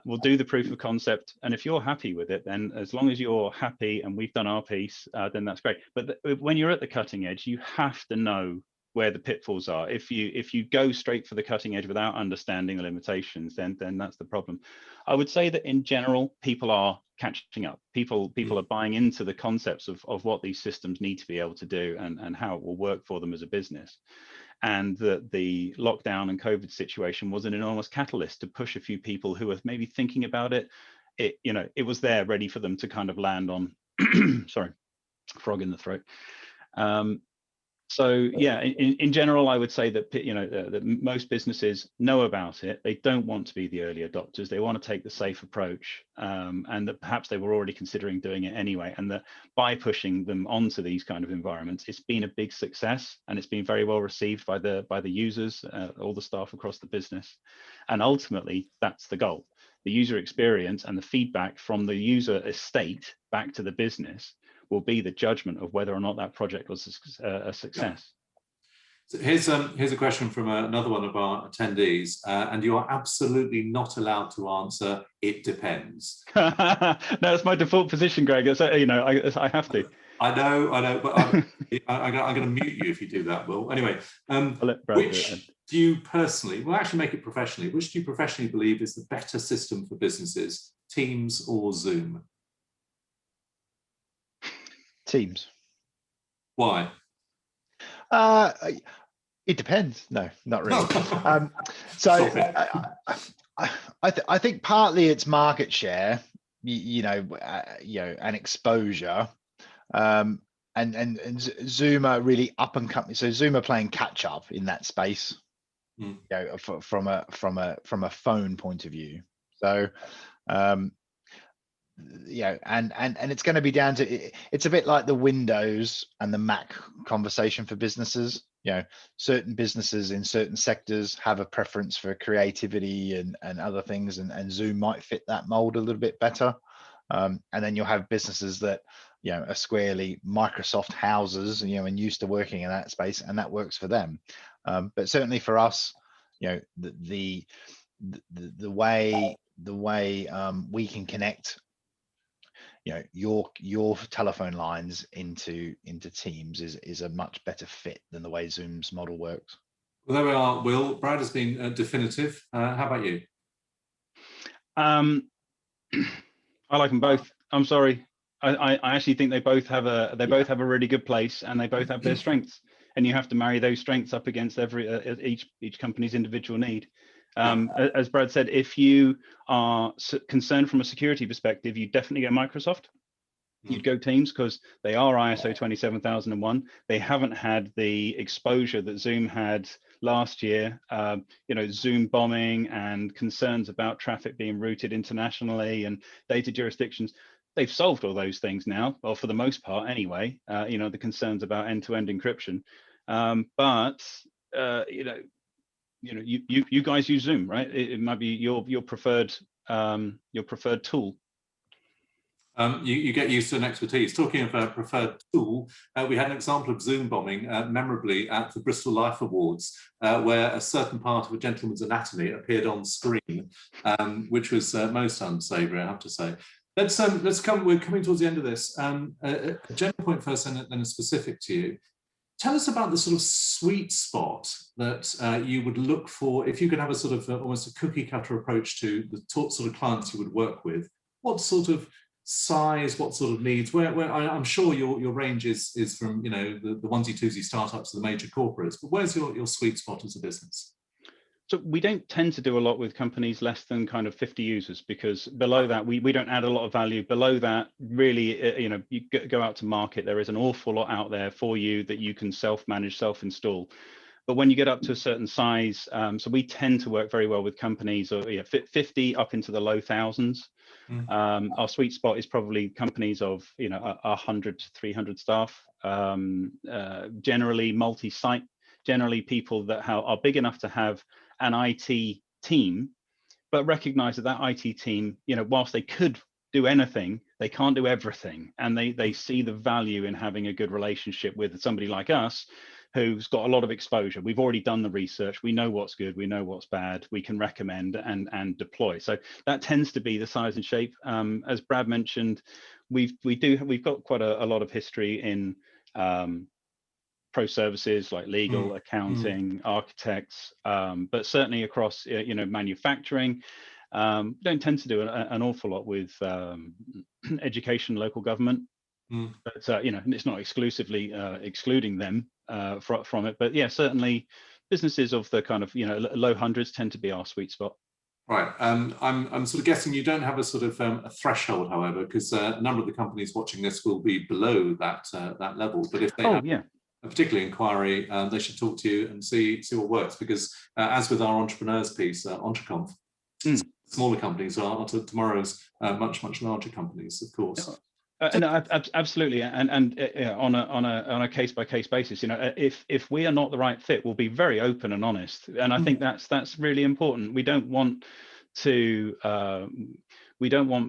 We'll do the proof of concept, and if you're happy with it, then as long as you're happy and we've done our piece, then that's great. But when you're at the cutting edge, you have to know where the pitfalls are. If you go straight for the cutting edge without understanding the limitations, then that's the problem. I would say that in general, people are catching up. People are buying into the concepts of what these systems need to be able to do, and how it will work for them as a business. And that the lockdown and COVID situation was an enormous catalyst to push a few people who were maybe thinking about it. It was there ready for them to kind of land on. Sorry, frog in the throat. So yeah, in general, I would say that that most businesses know about it. They don't want to be the early adopters. They want to take the safe approach, and that perhaps they were already considering doing it anyway. And that by pushing them onto these kind of environments, it's been a big success, and it's been very well received by the users, all the staff across the business. And ultimately, that's the goal. The user experience and the feedback from the user estate back to the business will be the judgment of whether or not that project was a success. So here's a question from another one of our attendees, and you are absolutely not allowed to answer, it depends. No, it's my default position, Greg. It's, I have to. I know, but I'm going to mute you if you do that, Will. Anyway, which do you personally, we'll actually make it professionally, which do you professionally believe is the better system for businesses, Teams or Zoom? Teams. Why? It depends. No, not really. I think partly it's market share, and exposure, and Zoom are really up and coming. So Zoom are playing catch up in that space, from a phone point of view. So. And it's going to be down to, it's a bit like the Windows and the Mac conversation for businesses. Certain businesses in certain sectors have a preference for creativity and other things, and Zoom might fit that mold a little bit better. And then you'll have businesses that are squarely Microsoft houses, and used to working in that space, and that works for them. But certainly for us, the way we can connect your telephone lines into Teams is a much better fit than the way Zoom's model works. Well, there we are, Will. Brad has been definitive. How about you? I like them both. I'm sorry. I actually think they both have a really good place, and they both have their strengths, and you have to marry those strengths up against each company's individual need. As Brad said, if you are concerned from a security perspective, you definitely go Microsoft. You'd go Teams because they are ISO 27001. They haven't had the exposure that Zoom had last year. Zoom bombing and concerns about traffic being routed internationally and data jurisdictions. They've solved all those things now, well, for the most part anyway. The concerns about end-to-end encryption, but you know, you guys use Zoom, right? It might be your preferred tool. You get used to an expertise. Talking of a preferred tool, we had an example of Zoom bombing memorably at the Bristol Life Awards, where a certain part of a gentleman's anatomy appeared on screen, which was most unsavoury, I have to say. Let's come. We're coming towards the end of this. A general point first, and then a specific to you. Tell us about the sort of sweet spot that you would look for if you could have a sort of almost a cookie cutter approach to the sort of clients you would work with. What sort of size, what sort of needs? Where I'm sure your range is from, you know, the onesie twosie startups to the major corporates, but where's your sweet spot as a business? So we don't tend to do a lot with companies less than kind of 50 users, because below that we don't add a lot of value. Below that, really, you know, you go out to market, there is an awful lot out there for you that you can self-manage, self-install. But when you get up to a certain size, so we tend to work very well with companies, or 50 up into the low thousands. Our sweet spot is probably companies of, you know, 100 to 300 staff, generally multi-site, generally people that are big enough to have an IT team, but recognize that IT team, you know, whilst they could do anything, they can't do everything, and they see the value in having a good relationship with somebody like us, who's got a lot of exposure. We've already done the research. We know what's good. We know what's bad. We can recommend and deploy. So that tends to be the size and shape. As Brad mentioned, we've got quite a lot of history in pro services like legal, accounting, architects, but certainly across, you know, manufacturing. Don't tend to do an awful lot with education, local government. But you know, it's not exclusively excluding them from it. But yeah, certainly businesses of the kind of, you know, low hundreds tend to be our sweet spot. Right. I'm sort of guessing you don't have a sort of a threshold, however, because a number of the companies watching this will be below that level. But if they have a particular inquiry, they should talk to you and see what works. Because as with our entrepreneurs piece, EntreConf, smaller companies are tomorrow's much larger companies, of course. No, absolutely, and on a case by case basis, you know, if we are not the right fit, we'll be very open and honest, and I think that's really important. We don't want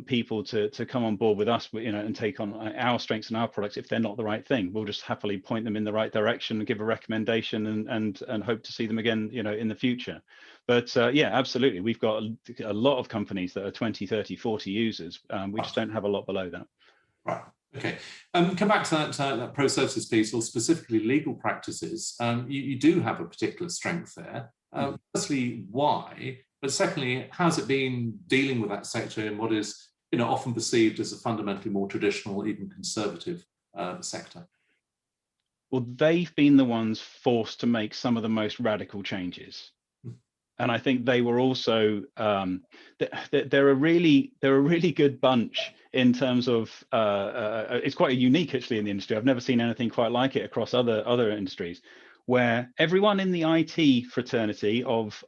people to come on board with us, you know, and take on our strengths and our products if they're not the right thing. We'll just happily point them in the right direction and give a recommendation and hope to see them again, you know, in the future. But yeah, absolutely, we've got a lot of companies that are 20, 30, 40 users. We just don't have a lot below that. Right. Okay. Come back to that pro services piece, or specifically legal practices. You do have a particular strength there. Firstly, why? But secondly, how's it been dealing with that sector in what is, you know, often perceived as a fundamentally more traditional, even conservative sector? Well, they've been the ones forced to make some of the most radical changes. And I think they were also they're a really good bunch in terms of it's quite unique actually in the industry. I've never seen anything quite like it across other industries, where everyone in the IT fraternity of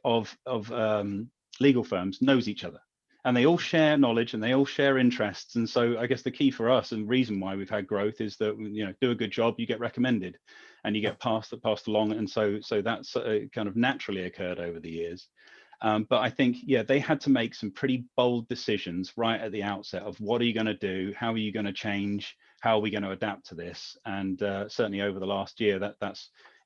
legal firms knows each other, and they all share knowledge and they all share interests. And so I guess the key for us, and reason why we've had growth, is that, you know, do a good job, you get recommended, and you get passed along. And so that's kind of naturally occurred over the years. But I think, yeah, they had to make some pretty bold decisions right at the outset of what are you going to do, how are you going to change, how are we going to adapt to this. And certainly over the last year,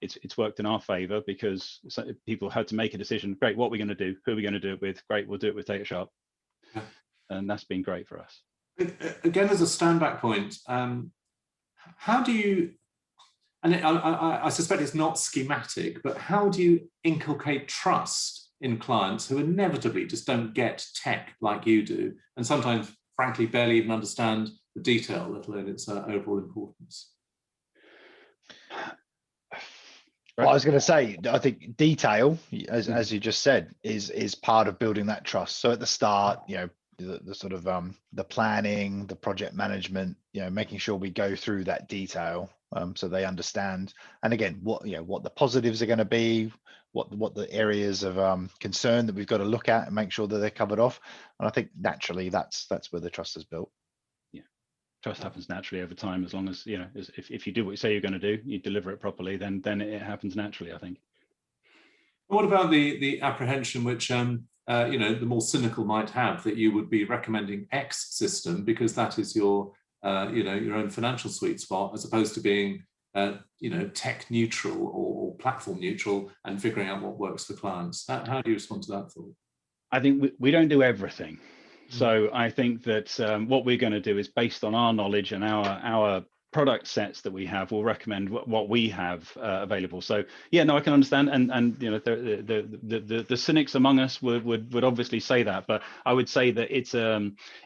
it's worked in our favor, because people had to make a decision. Great, what are we going to do? Who are we going to do it with? Great, we'll do it with Datasharp. And that's been great for us. Again, as a standback point, how do you, and I suspect it's not schematic, but how do you inculcate trust in clients who inevitably just don't get tech like you do, and sometimes, frankly, barely even understand the detail, let alone its overall importance? Well, I was going to say, I think detail, as you just said, is part of building that trust. So at the start, you know, the sort of the planning, the project management, you know, making sure we go through that detail so they understand. And again, what the positives are going to be, what the areas of concern that we've got to look at and make sure that they're covered off. And I think naturally that's where the trust is built. Yeah, trust happens naturally over time, as long as, you know, if you do what you say you're going to do, you deliver it properly, then it happens naturally, I think. What about the apprehension which the more cynical might have, that you would be recommending X system because that is your your own financial sweet spot, as opposed to being tech neutral or platform neutral and figuring out what works for clients? How do you respond to that thought? I think we don't do everything. So I think that what we're going to do is, based on our knowledge and our product sets that we have, we'll recommend what we have available. So yeah, no, I can understand, and the cynics among us would obviously say that, but I would say that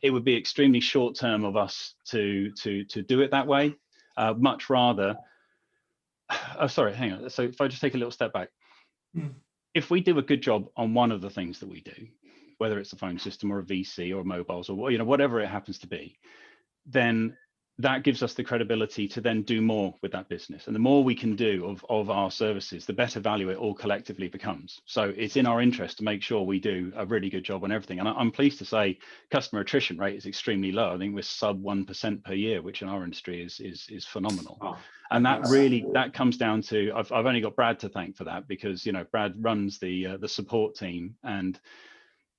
it would be extremely short term of us to do it that way. Much rather, sorry, hang on. So if I just take a little step back, if we do a good job on one of the things that we do, whether it's a phone system or a VC or mobiles or whatever it happens to be, then that gives us the credibility to then do more with that business. And the more we can do of our services, the better value it all collectively becomes. So it's in our interest to make sure we do a really good job on everything. And I'm pleased to say customer attrition rate is extremely low. I think we're sub 1% per year, which in our industry is phenomenal. Oh, and that comes down to, I've only got Brad to thank for that, because Brad runs the support team, and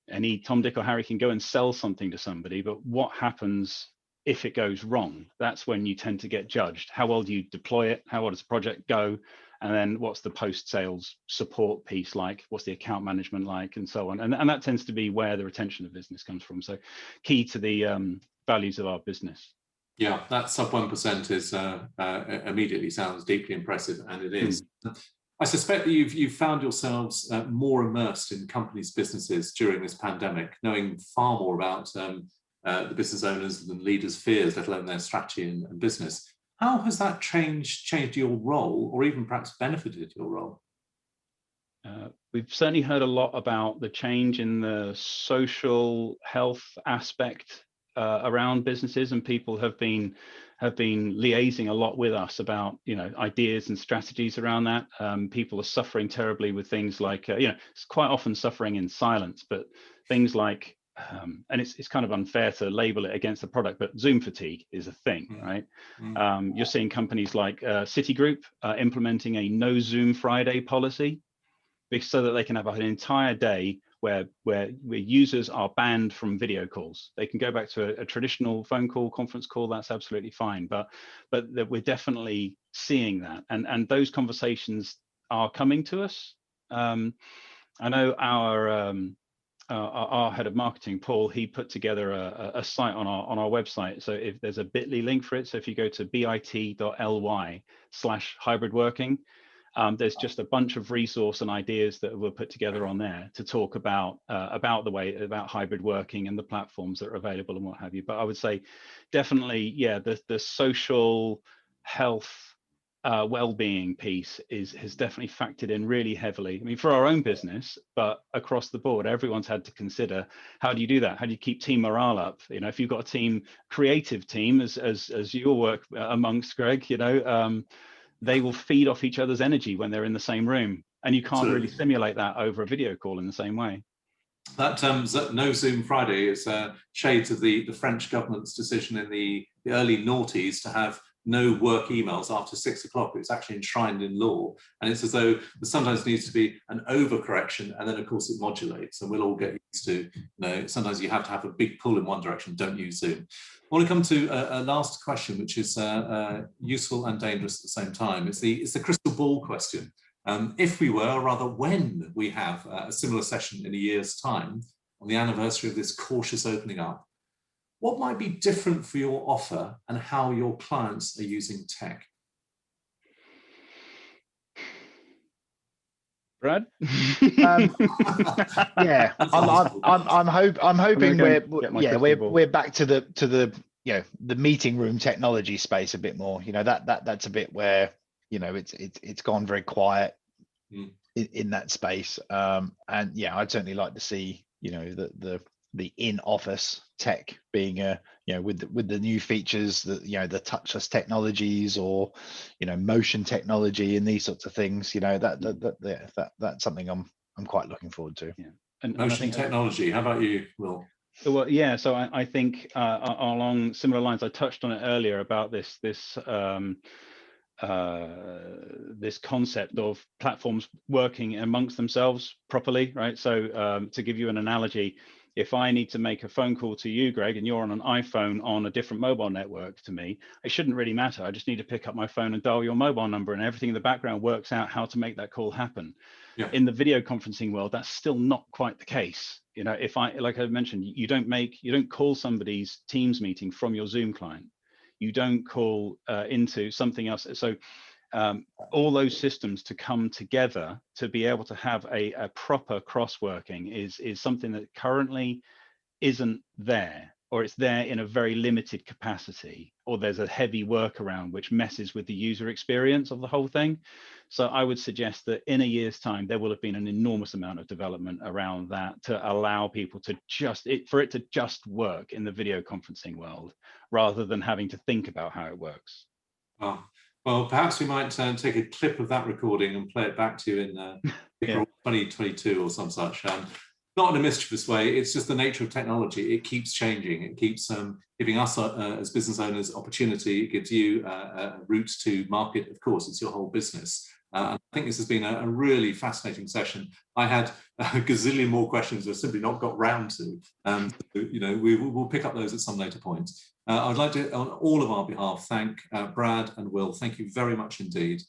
any Tom, Dick or Harry can go and sell something to somebody, but what happens if it goes wrong? That's when you tend to get judged. How well do you deploy it? How well does the project go? And then what's the post-sales support piece like? What's the account management like, and so on? And that tends to be where the retention of business comes from. So key to the values of our business. Yeah, that sub 1% is immediately sounds deeply impressive, and it is. I suspect that you've found yourselves more immersed in companies' businesses during this pandemic, knowing far more about the business owners and leaders' fears, let alone their strategy and business. How has that changed your role, or even perhaps benefited your role? We've certainly heard a lot about the change in the social health aspect around businesses, and people have been liaising a lot with us about ideas and strategies around that. People are suffering terribly with things like it's quite often suffering in silence, but things like and it's kind of unfair to label it against the product, but Zoom fatigue is a thing, right? You're seeing companies like Citigroup implementing a no Zoom Friday policy, so that they can have an entire day where users are banned from video calls. They can go back to a traditional phone call, conference call, that's absolutely fine. But that we're definitely seeing that. And those conversations are coming to us. I know our head of marketing, Paul, he put together a site on our website. So if there's a bit.ly link for it, so if you go to bit.ly/hybrid working, there's just a bunch of resource and ideas that were put together on there to talk about hybrid working and the platforms that are available and what have you. But I would say definitely, yeah, the social health well-being piece has definitely factored in really heavily. I mean, for our own business, but across the board, everyone's had to consider, how do you do that? How do you keep team morale up? If you've got a creative team, as your work amongst, Greg, they will feed off each other's energy when they're in the same room, and you can't really simulate that over a video call in the same way. That no Zoom Friday is shades of the French government's decision in the early noughties to have no work emails after 6 o'clock. It's actually enshrined in law, and it's as though there sometimes needs to be an overcorrection, and then of course it modulates, and we'll all get used to, sometimes you have to have a big pull in one direction. Don't use Zoom. I want to come to a last question, which is useful and dangerous at the same time. It's the crystal ball question. If we were, or rather when we have a similar session in a year's time, on the anniversary of this cautious opening up, what might be different for your offer and how your clients are using tech? Brad? Yeah, I'm hoping we're back to the meeting room technology space a bit more. That's a bit where it's gone very quiet in that space. And yeah, I'd certainly like to see the in-office tech being with the new features, that the touchless technologies, or motion technology and these sorts of things. That's something I'm quite looking forward to. Yeah. And motion technology. How about you, Will? Well, yeah. So I think along similar lines, I touched on it earlier about this this concept of platforms working amongst themselves properly, right? So to give you an analogy, if I need to make a phone call to you, Greg, and you're on an iPhone on a different mobile network to me, it shouldn't really matter. I just need to pick up my phone and dial your mobile number, and everything in the background works out how to make that call happen. Yeah. In the video conferencing world, that's still not quite the case. You know, if like I mentioned, you don't call somebody's Teams meeting from your Zoom client. You don't call into something else. So all those systems to come together to be able to have a proper cross-working is something that currently isn't there, or it's there in a very limited capacity, or there's a heavy workaround which messes with the user experience of the whole thing. So I would suggest that in a year's time, there will have been an enormous amount of development around that to allow people to for it to just work in the video conferencing world, rather than having to think about how it works. Oh. Well, perhaps we might take a clip of that recording and play it back to you in April 2022 or some such. Not in a mischievous way, it's just the nature of technology. It keeps changing. It keeps giving us as business owners opportunity. It gives you routes to market. Of course, it's your whole business. I think this has been a really fascinating session. I had a gazillion more questions I've simply not got round to. You know, we'll pick up those at some later point. I'd like to, on all of our behalf, thank Brad and Will. Thank you very much indeed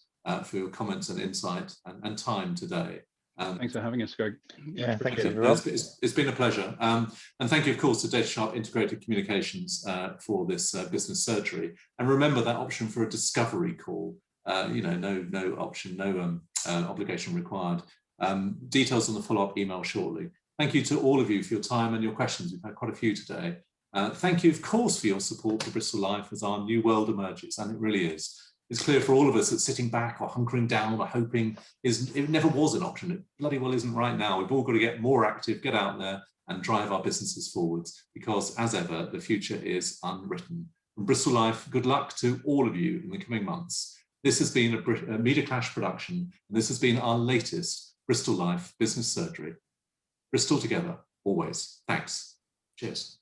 for your comments and insight and time today. Thanks for having us, Greg. Yeah, thank you. It's been a pleasure. And thank you, of course, to Datasharp Integrated Communications for this business surgery. And remember that option for a discovery call. You know, no option, no obligation required. Details on the follow-up email shortly. Thank you to all of you for your time and your questions. We've had quite a few today. Thank you, of course, for your support for Bristol Life as our new world emerges, and it really is. It's clear for all of us that sitting back or hunkering down or hoping it never was an option. It bloody well isn't right now. We've all got to get more active, get out there and drive our businesses forwards, because as ever, the future is unwritten. From Bristol Life, good luck to all of you in the coming months. This has been a Media Clash production, and this has been our latest Bristol Life Business Surgery. Bristol together, always. Thanks. Cheers.